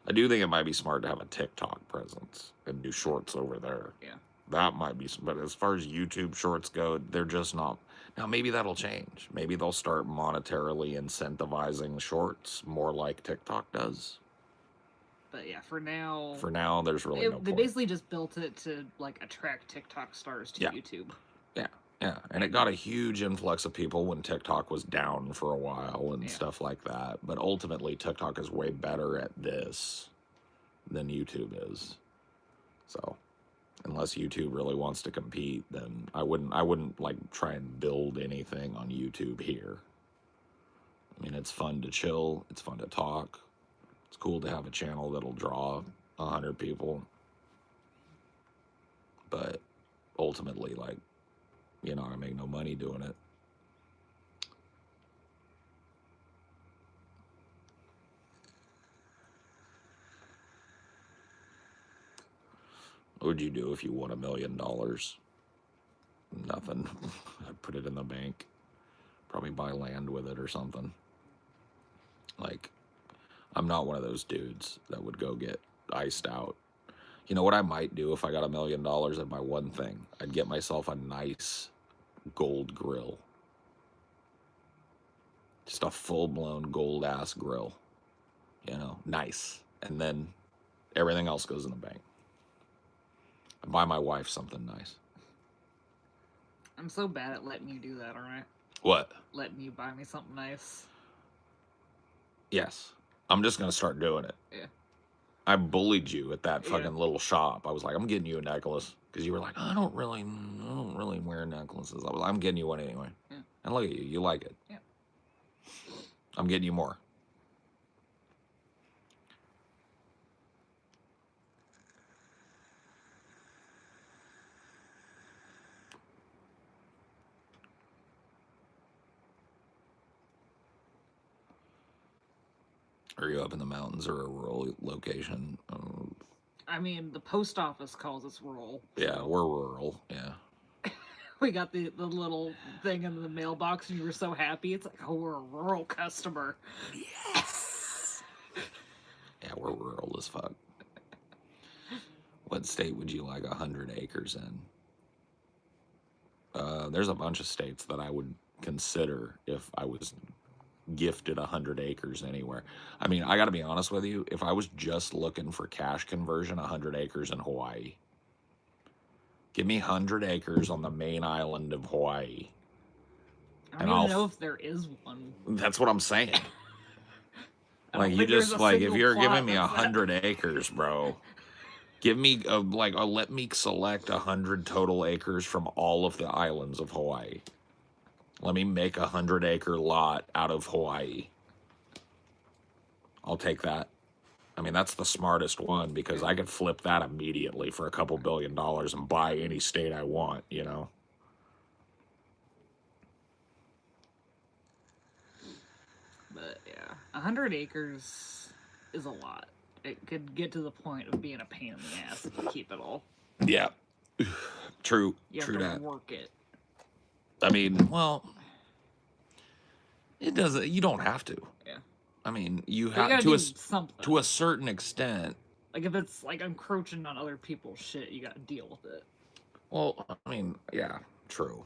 Speaker 3: I do think it might be smart to have a TikTok presence and do shorts over there.
Speaker 2: Yeah.
Speaker 3: That might be, but as far as YouTube shorts go, they're just not. Now, maybe that'll change. Maybe they'll start monetarily incentivizing shorts more like TikTok does.
Speaker 2: But yeah, for now,
Speaker 3: there's really no
Speaker 2: they
Speaker 3: point.
Speaker 2: basically just built it to like attract TikTok stars to YouTube.
Speaker 3: Yeah, and it got a huge influx of people when TikTok was down for a while and stuff like that. But ultimately, TikTok is way better at this than YouTube is. So, unless YouTube really wants to compete, then I wouldn't like try and build anything on YouTube here. I mean, it's fun to chill, it's fun to talk. It's cool to have a channel that'll draw 100 people. But ultimately, like, I make no money doing it. What would you do if you won $1 million? Nothing. I'd put it in the bank. Probably buy land with it or something. Like, I'm not one of those dudes that would go get iced out. You know what I might do if I got $1 million? I'd buy one thing. I'd get myself a nice gold grill. Just a full-blown gold-ass grill. Nice. And then everything else goes in the bank. I buy my wife something nice.
Speaker 2: I'm so bad at letting you do that, aren't I?
Speaker 3: What?
Speaker 2: Letting you buy me something nice.
Speaker 3: Yes. I'm just going to start doing it.
Speaker 2: Yeah.
Speaker 3: I bullied you at that fucking little shop. I was like, I'm getting you a necklace. Because you were like, I don't really wear necklaces. I was like, I'm getting you one anyway.
Speaker 2: Yeah.
Speaker 3: And look at you. You like it.
Speaker 2: Yeah.
Speaker 3: I'm getting you more. Are you up in the mountains or a rural location?
Speaker 2: I mean, the post office calls us rural.
Speaker 3: Yeah,
Speaker 2: so.
Speaker 3: we're rural. Yeah.
Speaker 2: We got the little thing in the mailbox, and you were so happy. It's like, oh, we're a rural customer.
Speaker 3: Yes. Yeah, we're rural as fuck. What state would you like 100 acres in? There's a bunch of states that I would consider if I was gifted 100 acres anywhere. I mean, I got to be honest with you. If I was just looking for cash conversion, 100 acres in Hawaii. Give me 100 acres on the main island of Hawaii.
Speaker 2: I don't even know if there is one.
Speaker 3: That's what I'm saying. Like, you
Speaker 2: just,
Speaker 3: like, if you're giving me 100 acres, bro, give me, let me select 100 total acres from all of the islands of Hawaii. Let me make a 100-acre lot out of Hawaii. I'll take that. I mean, that's the smartest one because I could flip that immediately for a couple $2 billion and buy any state I want,
Speaker 2: But yeah, 100 acres is a lot. It could get to the point of being a pain in the ass if you keep it all.
Speaker 3: Yeah. True.
Speaker 2: You
Speaker 3: True
Speaker 2: have to
Speaker 3: that.
Speaker 2: work it.
Speaker 3: I mean, well, it doesn't. You don't have to.
Speaker 2: Yeah.
Speaker 3: I mean, you
Speaker 2: But
Speaker 3: have
Speaker 2: to something.
Speaker 3: To a certain extent.
Speaker 2: Like if it's like encroaching on other people's shit, you got to deal with it.
Speaker 3: Well, I mean, yeah, true.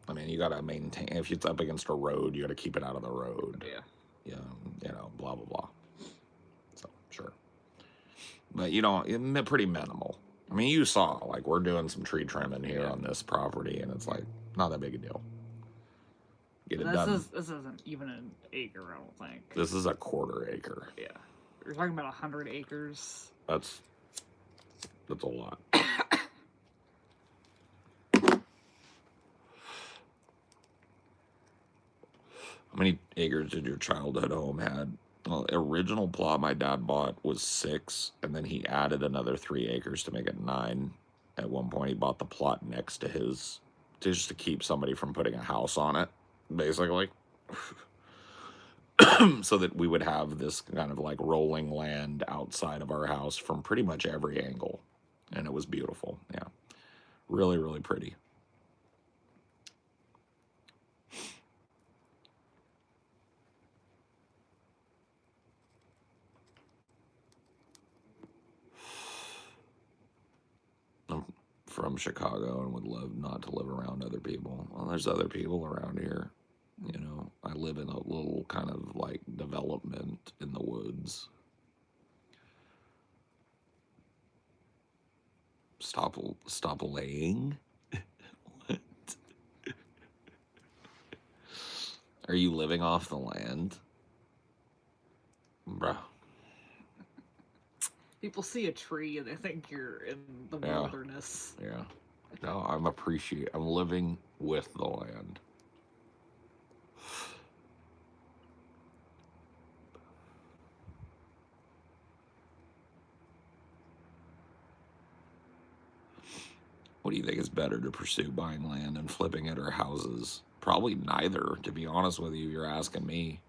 Speaker 3: I mean, you got to maintain. If it's up against a road, you got to keep it out of the road.
Speaker 2: Yeah.
Speaker 3: Yeah. Blah blah blah. So sure. But pretty minimal. I mean, you saw, like, we're doing some tree trimming here on this property, and it's like not that big a deal. Get it done.
Speaker 2: This isn't even an acre, I don't think.
Speaker 3: This is a quarter acre.
Speaker 2: Yeah, we're talking about 100 acres.
Speaker 3: That's a lot. How many acres did your childhood home had? Well, original plot my dad bought was 6, and then he added another 3 acres to make it 9. At one point, he bought the plot next to his, just to keep somebody from putting a house on it, basically. So that we would have this kind of like rolling land outside of our house from pretty much every angle. And it was beautiful. Yeah. Really, really pretty. I'm from Chicago and would love not to live around other people. Well, there's other people around here. You know, I live in a little kind of like development in the woods. Stop laying? What? Are you living off the land? Bruh.
Speaker 2: People see a tree and they think you're in the
Speaker 3: Yeah.
Speaker 2: wilderness.
Speaker 3: Yeah. No, I'm living with the land. What do you think is better to pursue, buying land and flipping it, or houses? Probably neither, to be honest with you. You're asking me.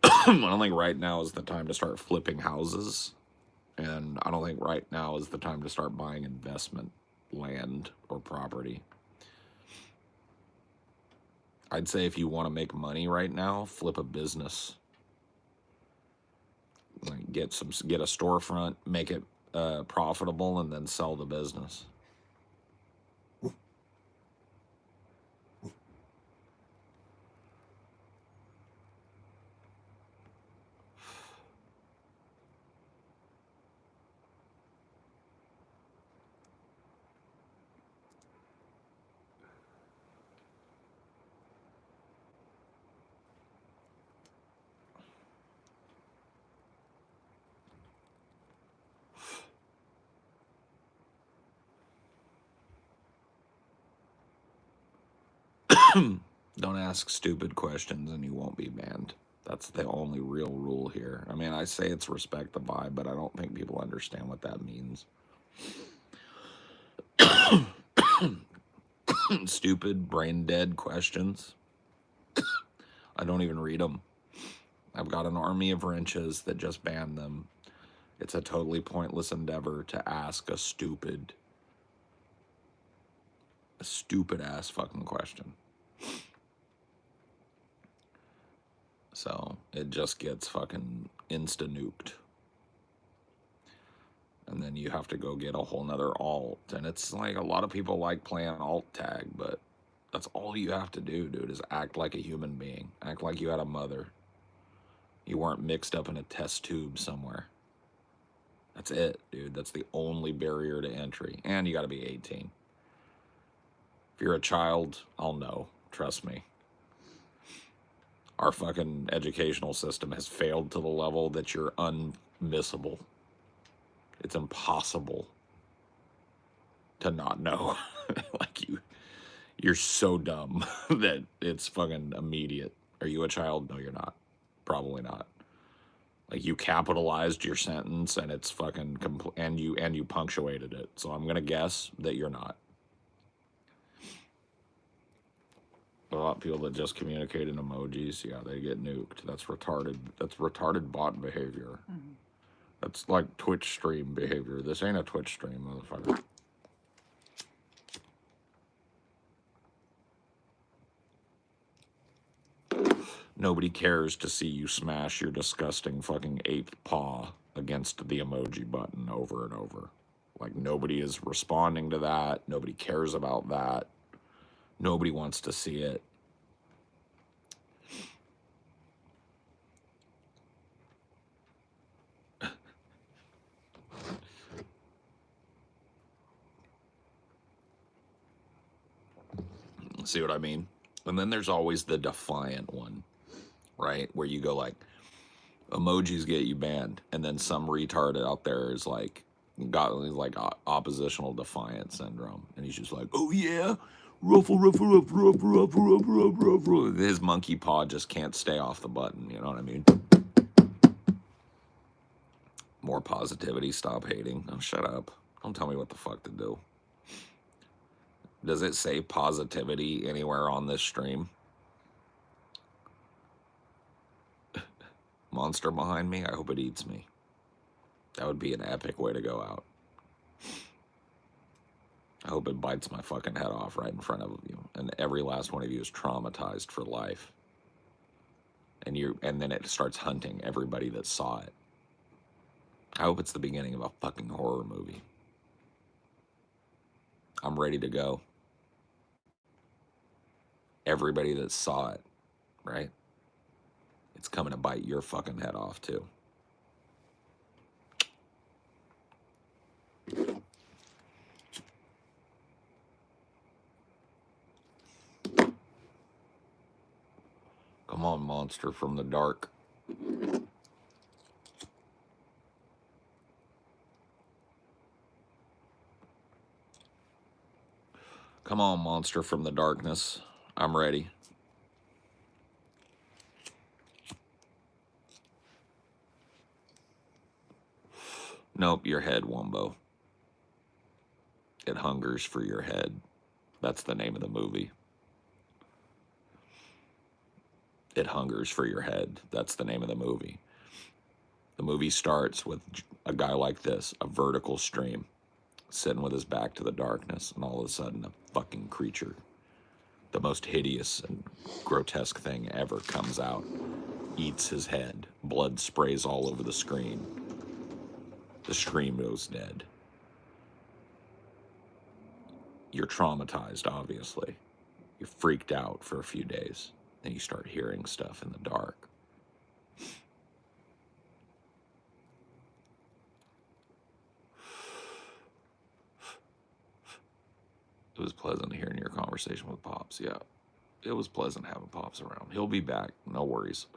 Speaker 3: I don't think right now is the time to start flipping houses. And I don't think right now is the time to start buying investment land or property. I'd say if you want to make money right now, flip a business. Like get a storefront, make it profitable, and then sell the business. Don't ask stupid questions and you won't be banned. That's the only real rule here. I mean, I say it's respect the vibe, but I don't think people understand what that means. Stupid, brain dead questions. I don't even read them. I've got an army of wrenches that just banned them. It's a totally pointless endeavor to ask a stupid ass fucking question. So it just gets fucking insta-nuked. And then you have to go get a whole nother alt. And it's like, a lot of people like playing alt tag, but that's all you have to do, dude, is act like a human being. Act like you had a mother. You weren't mixed up in a test tube somewhere. That's it, dude. That's the only barrier to entry. And you got to be 18. If you're a child, I'll know. Trust me. Our fucking educational system has failed to the level that you're unmissable. It's impossible to not know. Like you're so dumb that it's fucking immediate. Are you a child? No, you're not. Probably not. Like, you capitalized your sentence and it's fucking and you punctuated it. So I'm gonna guess that you're not. A lot of people that just communicate in emojis, yeah, they get nuked. That's retarded. That's retarded bot behavior. Mm-hmm. That's like Twitch stream behavior. This ain't a Twitch stream, motherfucker. Nobody cares to see you smash your disgusting fucking eighth paw against the emoji button over and over. Like, nobody is responding to that. Nobody cares about that. Nobody wants to see it. See what I mean? And then there's always the defiant one, right? Where you go like, emojis get you banned. And then some retard out there is like, got like oppositional defiant syndrome. And he's just like, oh yeah, ruffle, ruffle, ruffle, ruffle, ruffle, ruffle, ruffle, ruffle. His monkey paw just can't stay off the button, you know what I mean? More positivity, stop hating. Oh, shut up. Don't tell me what the fuck to do. Does it say positivity anywhere on this stream? Monster behind me? I hope it eats me. That would be an epic way to go out. I hope it bites my fucking head off right in front of you. And every last one of you is traumatized for life. And then it starts hunting everybody that saw it. I hope it's the beginning of a fucking horror movie. I'm ready to go. Everybody that saw it, right? It's coming to bite your fucking head off too. Come on, monster from the dark. Come on, monster from the darkness. I'm ready. Nope, your head, Wumbo. It hungers for your head. That's the name of the movie. It hungers for your head. That's the name of the movie. The movie starts with a guy like this, a vertical stream, sitting with his back to the darkness, and all of a sudden a fucking creature, the most hideous and grotesque thing ever, comes out, eats his head, blood sprays all over the screen. The stream goes dead. You're traumatized, obviously. You're freaked out for a few days. Then you start hearing stuff in the dark. It was pleasant hearing your conversation with Pops. Yeah, it was pleasant having Pops around. He'll be back. No worries.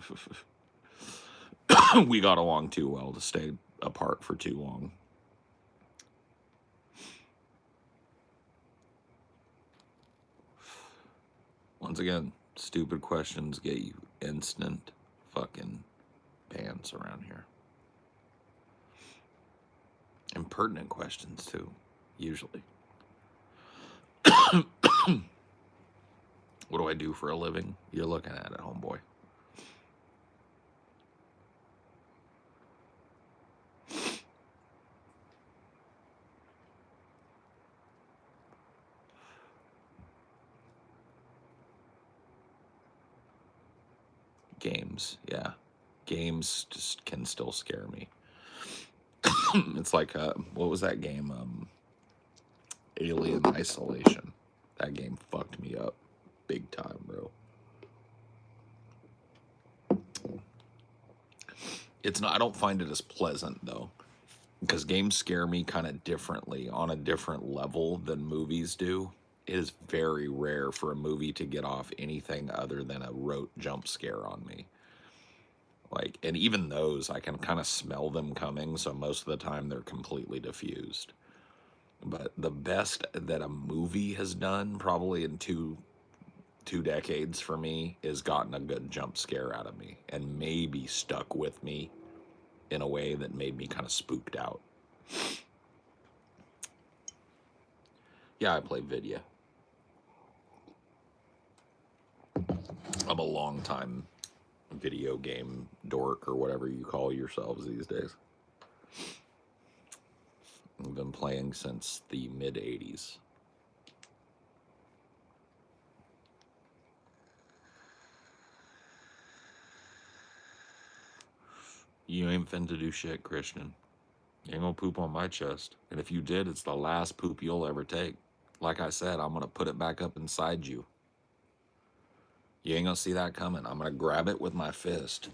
Speaker 3: We got along too well to stay apart for too long. Once again, stupid questions get you instant fucking bans around here. Impertinent questions, too, usually. What do I do for a living? You're looking at it, homeboy. Games, yeah. Games just can still scare me. It's like, what was that game? Alien Isolation. That game fucked me up big time, bro. It's not, I don't find it as pleasant though, because games scare me kind of differently on a different level than movies do. It is very rare for a movie to get off anything other than a rote jump scare on me. Like, and even those, I can kind of smell them coming, so most of the time they're completely diffused. But the best that a movie has done, probably in two decades for me, is gotten a good jump scare out of me and maybe stuck with me in a way that made me kind of spooked out. Yeah, I play video. I'm a long time video game dork, or whatever you call yourselves these days. I've been playing since the mid-'80s. You ain't finna do shit, Christian. You ain't gonna poop on my chest. And if you did, it's the last poop you'll ever take. Like I said, I'm gonna put it back up inside you. You ain't gonna see that coming. I'm gonna grab it with my fist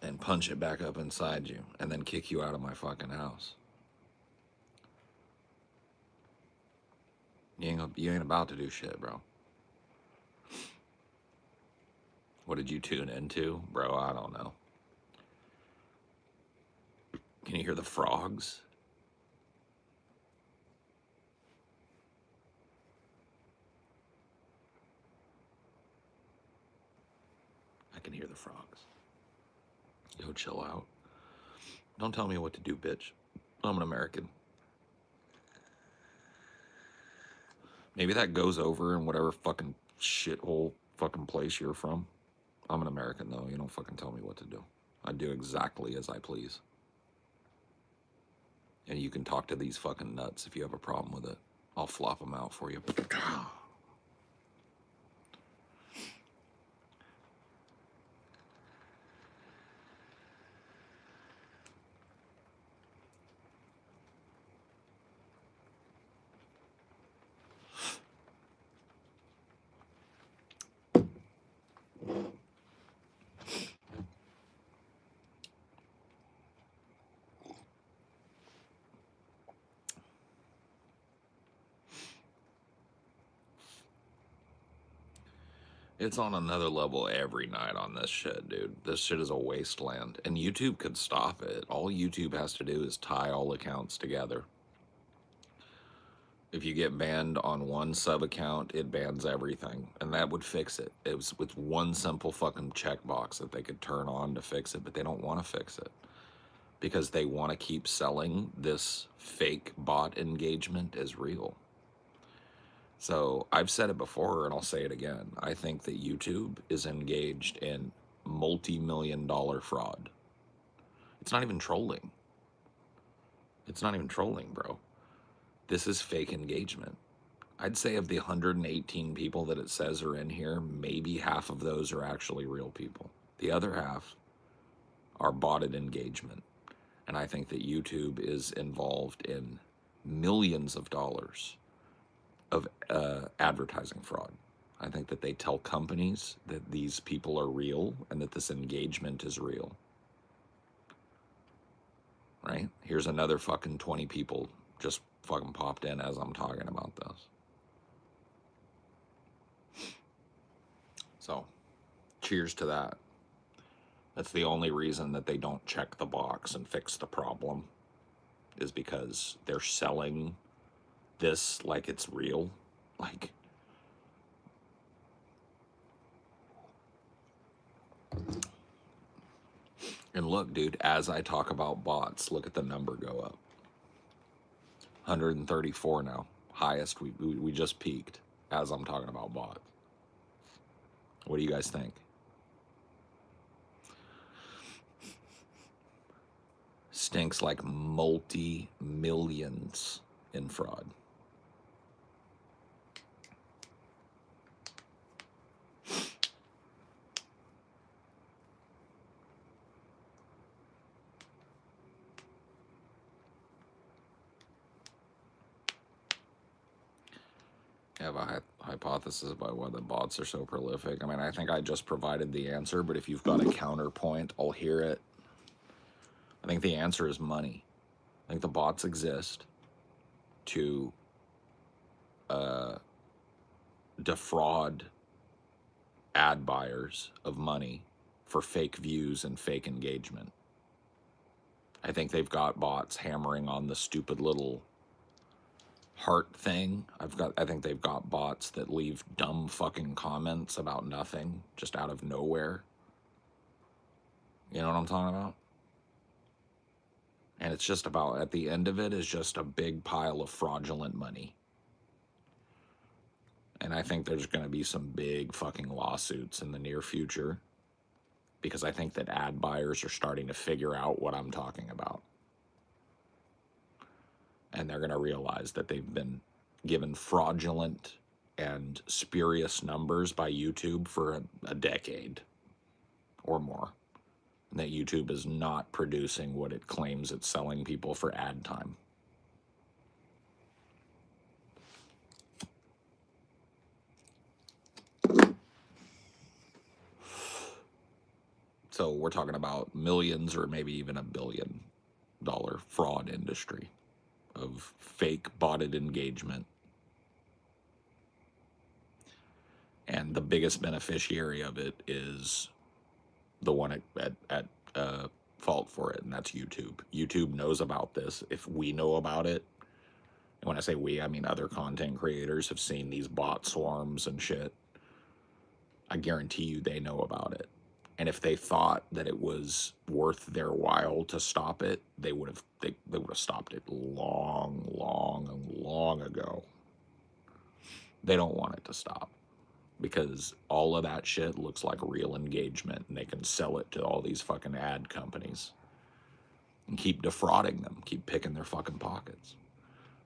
Speaker 3: and punch it back up inside you and then kick you out of my fucking house. You ain't about to do shit, bro. What did you tune into? Bro, I don't know. Can you hear the frogs? I can hear the frogs. Yo, chill out. Don't tell me what to do, bitch. I'm an American. Maybe that goes over in whatever fucking shithole fucking place you're from. I'm an American, though. You don't fucking tell me what to do. I do exactly as I please. And you can talk to these fucking nuts if you have a problem with it. I'll flop them out for you. It's on another level every night on this shit, dude. This shit is a wasteland. And YouTube could stop it. All YouTube has to do is tie all accounts together. If you get banned on one sub account, it bans everything. And that would fix it. It was with one simple fucking checkbox that they could turn on to fix it, but they don't want to fix it. Because they want to keep selling this fake bot engagement as real. So I've said it before and I'll say it again. I think that YouTube is engaged in multi-million-dollar fraud. It's not even trolling. It's not even trolling, bro. This is fake engagement. I'd say of the 118 people that it says are in here, maybe half of those are actually real people. The other half are botted engagement. And I think that YouTube is involved in millions of dollars of advertising fraud. I think that they tell companies that these people are real and that this engagement is real. Right? Here's another fucking 20 people just fucking popped in as I'm talking about this. So, cheers to that. That's the only reason that they don't check the box and fix the problem, is because they're selling this like it's real. Like, and look, dude, as I talk about bots, look at the number go up. 134 now. Highest. We just peaked as I'm talking about bots. What do you guys think? Stinks like multi-millions in fraud. I have a hypothesis about why the bots are so prolific. I mean, I think I just provided the answer, but if you've got a counterpoint, I'll hear it. I think the answer is money. I think the bots exist to defraud ad buyers of money for fake views and fake engagement. I think they've got bots hammering on the stupid little heart thing. I think they've got bots that leave dumb fucking comments about nothing, just out of nowhere. You know what I'm talking about? And it's just about, at the end of it, is just a big pile of fraudulent money. And I think there's going to be some big fucking lawsuits in the near future, because I think that ad buyers are starting to figure out what I'm talking about. And they're going to realize that they've been given fraudulent and spurious numbers by YouTube for a decade or more. And that YouTube is not producing what it claims it's selling people for ad time. So we're talking about millions or maybe even $1 billion fraud industry of fake botted engagement. And the biggest beneficiary of it is the one at fault for it, and that's YouTube. YouTube knows about this. If we know about it, and when I say we, I mean other content creators have seen these bot swarms and shit, I guarantee you they know about it. And if they thought that it was worth their while to stop it, they would have stopped it long ago. They don't want it to stop, because all of that shit looks like real engagement, and they can sell it to all these fucking ad companies and keep defrauding them, keep picking their fucking pockets.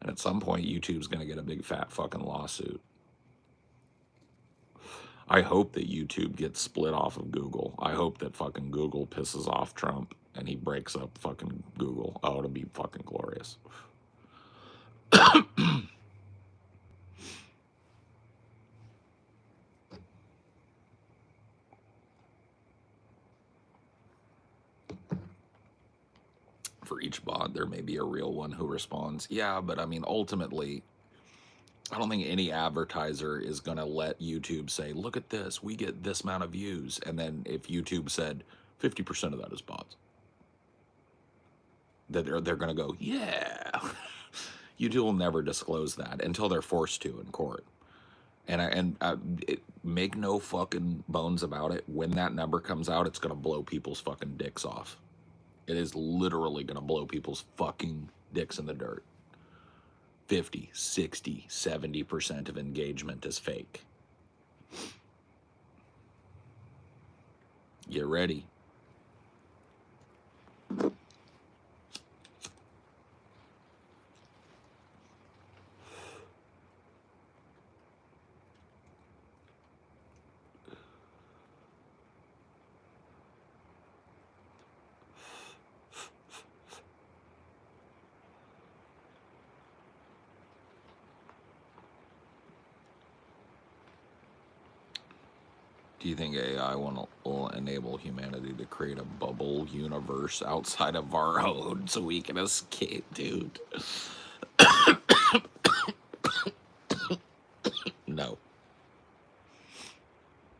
Speaker 3: And at some point, YouTube's gonna get a big fat fucking lawsuit. I hope that YouTube gets split off of Google. I hope that fucking Google pisses off Trump and he breaks up fucking Google. Oh, it'll be fucking glorious. For each bot, there may be a real one who responds. Yeah, but I mean, ultimately, I don't think any advertiser is going to let YouTube say, look at this, we get this amount of views. And then if YouTube said 50% of that is bots, that they're going to go, yeah. YouTube will never disclose that until they're forced to in court. Make no fucking bones about it. When that number comes out, it's going to blow people's fucking dicks off. It is literally going to blow people's fucking dicks in the dirt. 50, 60, 70% of engagement is fake. Get ready. Do you think AI will enable humanity to create a bubble universe outside of our own so we can escape, dude? No.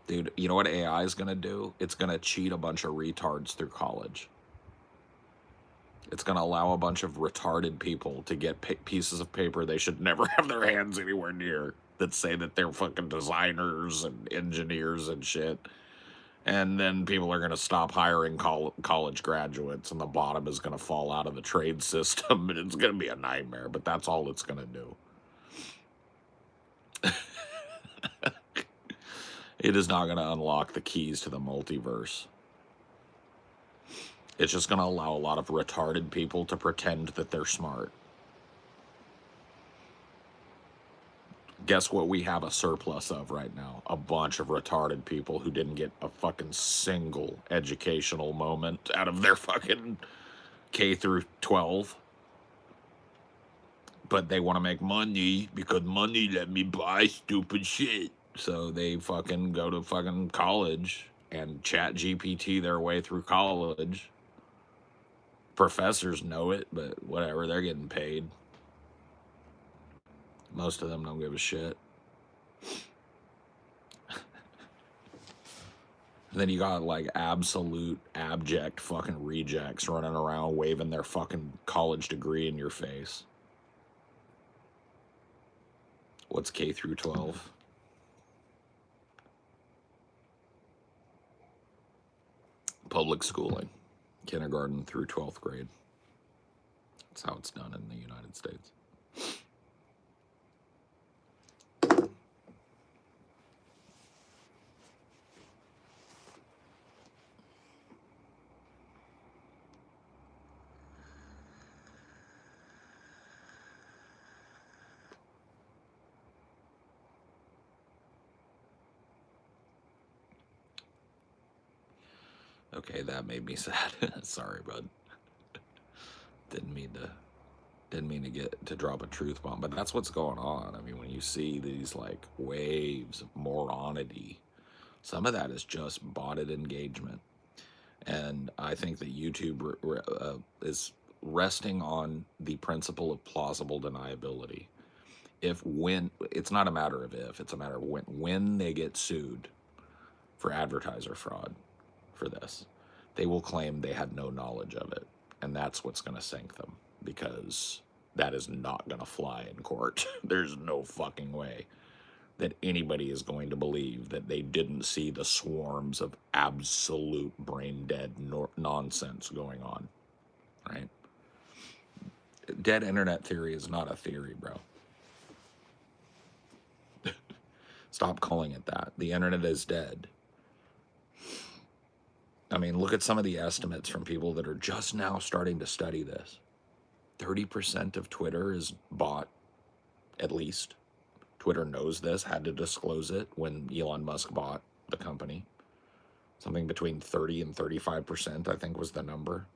Speaker 3: Dude, you know what AI is going to do? It's going to cheat a bunch of retards through college. It's going to allow a bunch of retarded people to get pieces of paper they should never have their hands anywhere near that say that they're fucking designers and engineers and shit. And then people are going to stop hiring college graduates, and the bottom is going to fall out of the trade system, and it's going to be a nightmare, but that's all it's going to do. It is not going to unlock the keys to the multiverse. It's just going to allow a lot of retarded people to pretend that they're smart. Guess what we have a surplus of right now? A bunch of retarded people who didn't get a fucking single educational moment out of their fucking K through 12. But they want to make money because money let me buy stupid shit. So they fucking go to fucking college and chat GPT their way through college. Professors know it, but whatever, they're getting paid. Most of them don't give a shit. And then you got like absolute abject fucking rejects running around waving their fucking college degree in your face. What's K through 12? Public schooling. Kindergarten through 12th grade. That's how it's done in the United States. Okay, that made me sad. Sorry, bud. Didn't mean to get to drop a truth bomb, but that's what's going on. I mean, when you see these like waves of moronity, some of that is just botted engagement, and I think that YouTube is resting on the principle of plausible deniability. When it's not a matter of if, it's a matter of when they get sued for advertiser fraud for this, they will claim they had no knowledge of it, and that's what's going to sink them, because that is not going to fly in court. There's no fucking way that anybody is going to believe that they didn't see the swarms of absolute brain dead nonsense going on, right? Dead internet theory is not a theory, bro. Stop calling it that. The internet is dead. I mean, look at some of the estimates from people that are just now starting to study this. 30% of Twitter is bought, at least. Twitter knows this, had to disclose it when Elon Musk bought the company. Something between 30 and 35%, I think, was the number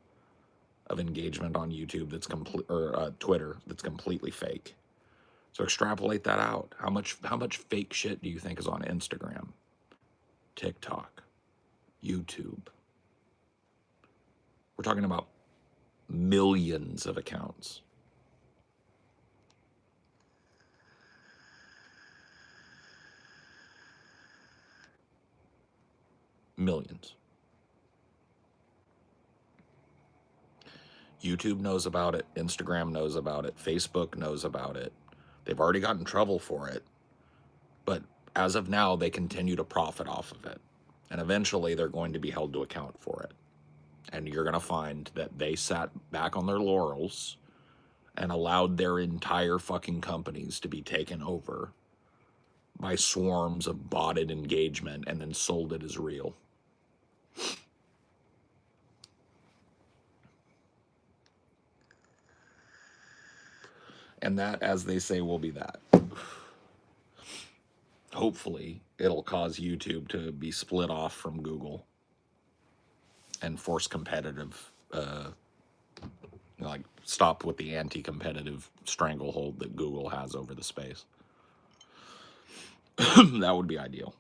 Speaker 3: of engagement on YouTube that's Twitter that's completely fake. So extrapolate that out. How much fake shit do you think is on Instagram, TikTok, YouTube? We're talking about millions of accounts. Millions. YouTube knows about it. Instagram knows about it. Facebook knows about it. They've already gotten in trouble for it. But as of now, they continue to profit off of it. And eventually, they're going to be held to account for it. And you're going to find that they sat back on their laurels and allowed their entire fucking companies to be taken over by swarms of botted engagement and then sold it as real. And that, as they say, will be that. Hopefully, it'll cause YouTube to be split off from Google and force competitive, like stop with the anti-competitive stranglehold that Google has over the space. That would be ideal.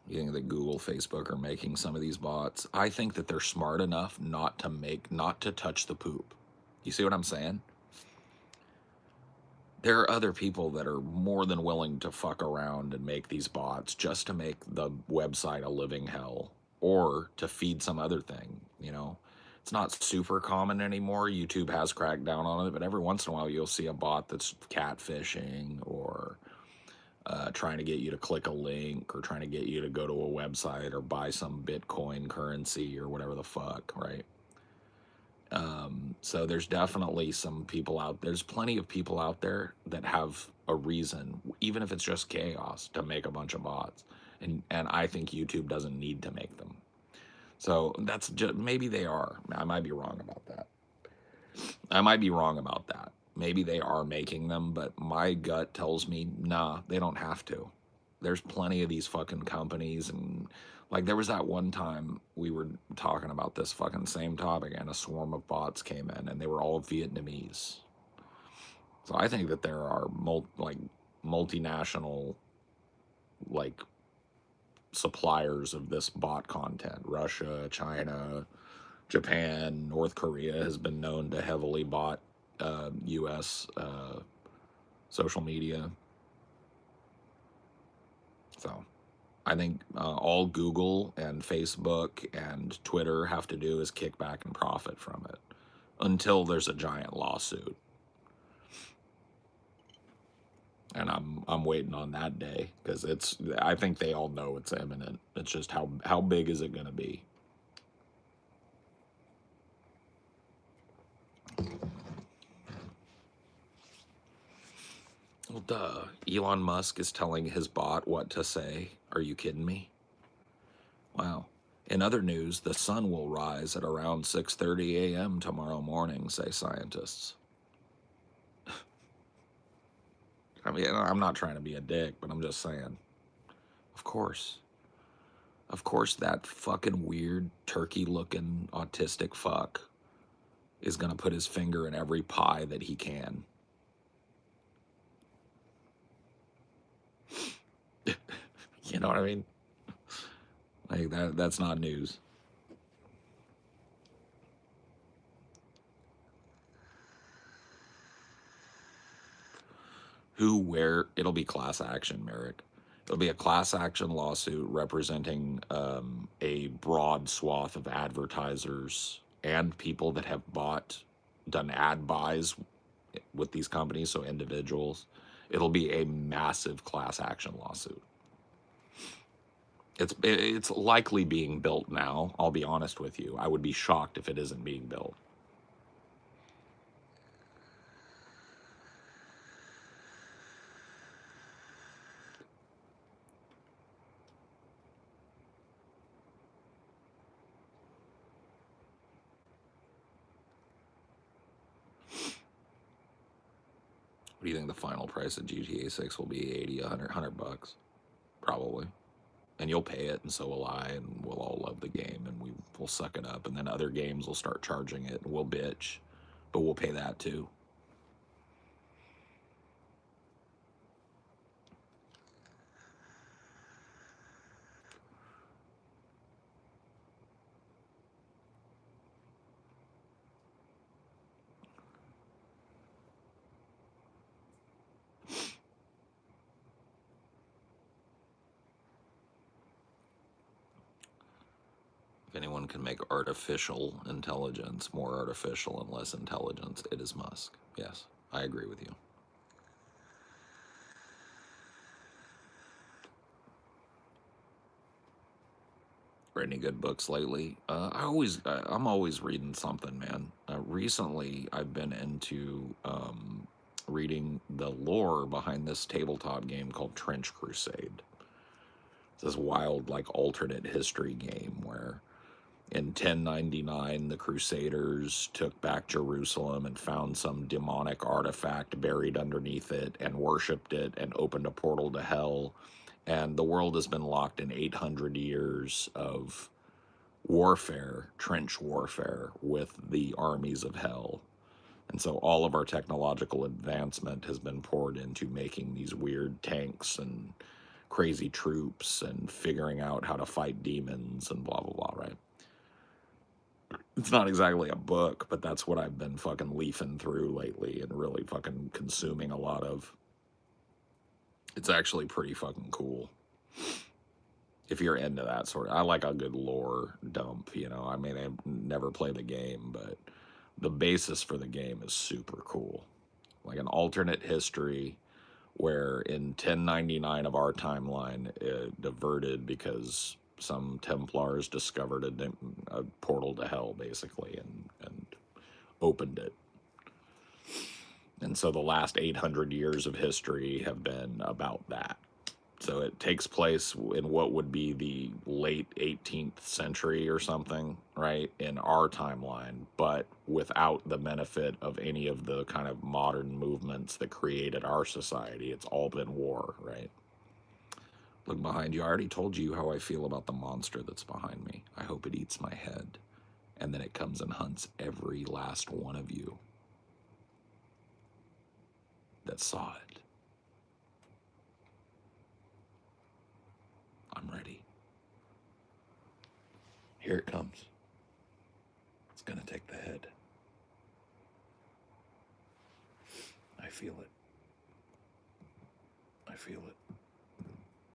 Speaker 3: You think that Google, Facebook are making some of these bots? I think that they're smart enough not to touch the poop. You see what I'm saying? There are other people that are more than willing to fuck around and make these bots just to make the website a living hell or to feed some other thing, you know? It's not super common anymore. YouTube has cracked down on it, but every once in a while you'll see a bot that's catfishing or trying to get you to click a link or trying to get you to go to a website or buy some Bitcoin currency or whatever the fuck, right? So there's definitely some people out, there's plenty of people out there that have a reason, even if it's just chaos, to make a bunch of bots. And I think YouTube doesn't need to make them. So that's just, maybe they are. I might be wrong about that. Maybe they are making them, but my gut tells me, nah, they don't have to. There's plenty of these fucking companies, and like there was that one time we were talking about this fucking same topic and a swarm of bots came in and they were all Vietnamese. So I think that there are multinational like suppliers of this bot content. Russia, China, Japan, North Korea has been known to heavily bot US social media. So I think all Google and Facebook and Twitter have to do is kick back and profit from it until there's a giant lawsuit. And I'm waiting on that day because I think they all know it's imminent. It's just how big is it going to be? Well, duh. Elon Musk is telling his bot what to say. Are you kidding me? Wow. In other news, the sun will rise at around 6:30 a.m. tomorrow morning, say scientists. I mean, I'm not trying to be a dick, but I'm just saying. Of course. Of course that fucking weird, turkey-looking, autistic fuck is going to put his finger in every pie that he can. You know what I mean? Like that's not news. It'll be class action, Merrick. It'll be a class action lawsuit representing a broad swath of advertisers and people that have done ad buys with these companies, so individuals. It'll be a massive class action lawsuit. It's likely being built now, I'll be honest with you. I would be shocked if it isn't being built. What do you think the final price of GTA 6 will be? 80, 100 bucks? Probably. And you'll pay it, and so will I, and we'll all love the game, and we'll suck it up, and then other games will start charging it, and we'll bitch, but we'll pay that too. If anyone can make artificial intelligence more artificial and less intelligence, it is Musk. Yes, I agree with you. Read any good books lately? I'm always reading something, man. Recently, I've been into reading the lore behind this tabletop game called Trench Crusade. It's this wild, like, alternate history game where in 1099, the Crusaders took back Jerusalem and found some demonic artifact buried underneath it and worshipped it and opened a portal to hell. And the world has been locked in 800 years of warfare, trench warfare with the armies of hell. And so all of our technological advancement has been poured into making these weird tanks and crazy troops and figuring out how to fight demons and blah, blah, blah, right? It's not exactly a book, but that's what I've been fucking leafing through lately and really fucking consuming a lot of. It's actually pretty fucking cool. If you're into that sort of, I like a good lore dump, you know. I mean, I never play the game, but the basis for the game is super cool. Like an alternate history where in 1099 of our timeline, it diverted because some Templars discovered a portal to hell, basically, and opened it. And so the last 800 years of history have been about that. So it takes place in what would be the late 18th century or something, right, in our timeline, but without the benefit of any of the kind of modern movements that created our society. It's all been war, right? Look behind you. I already told you how I feel about the monster that's behind me. I hope it eats my head, and then it comes and hunts every last one of you that saw it. I'm ready. Here it comes. It's gonna take the head. I feel it. I feel it.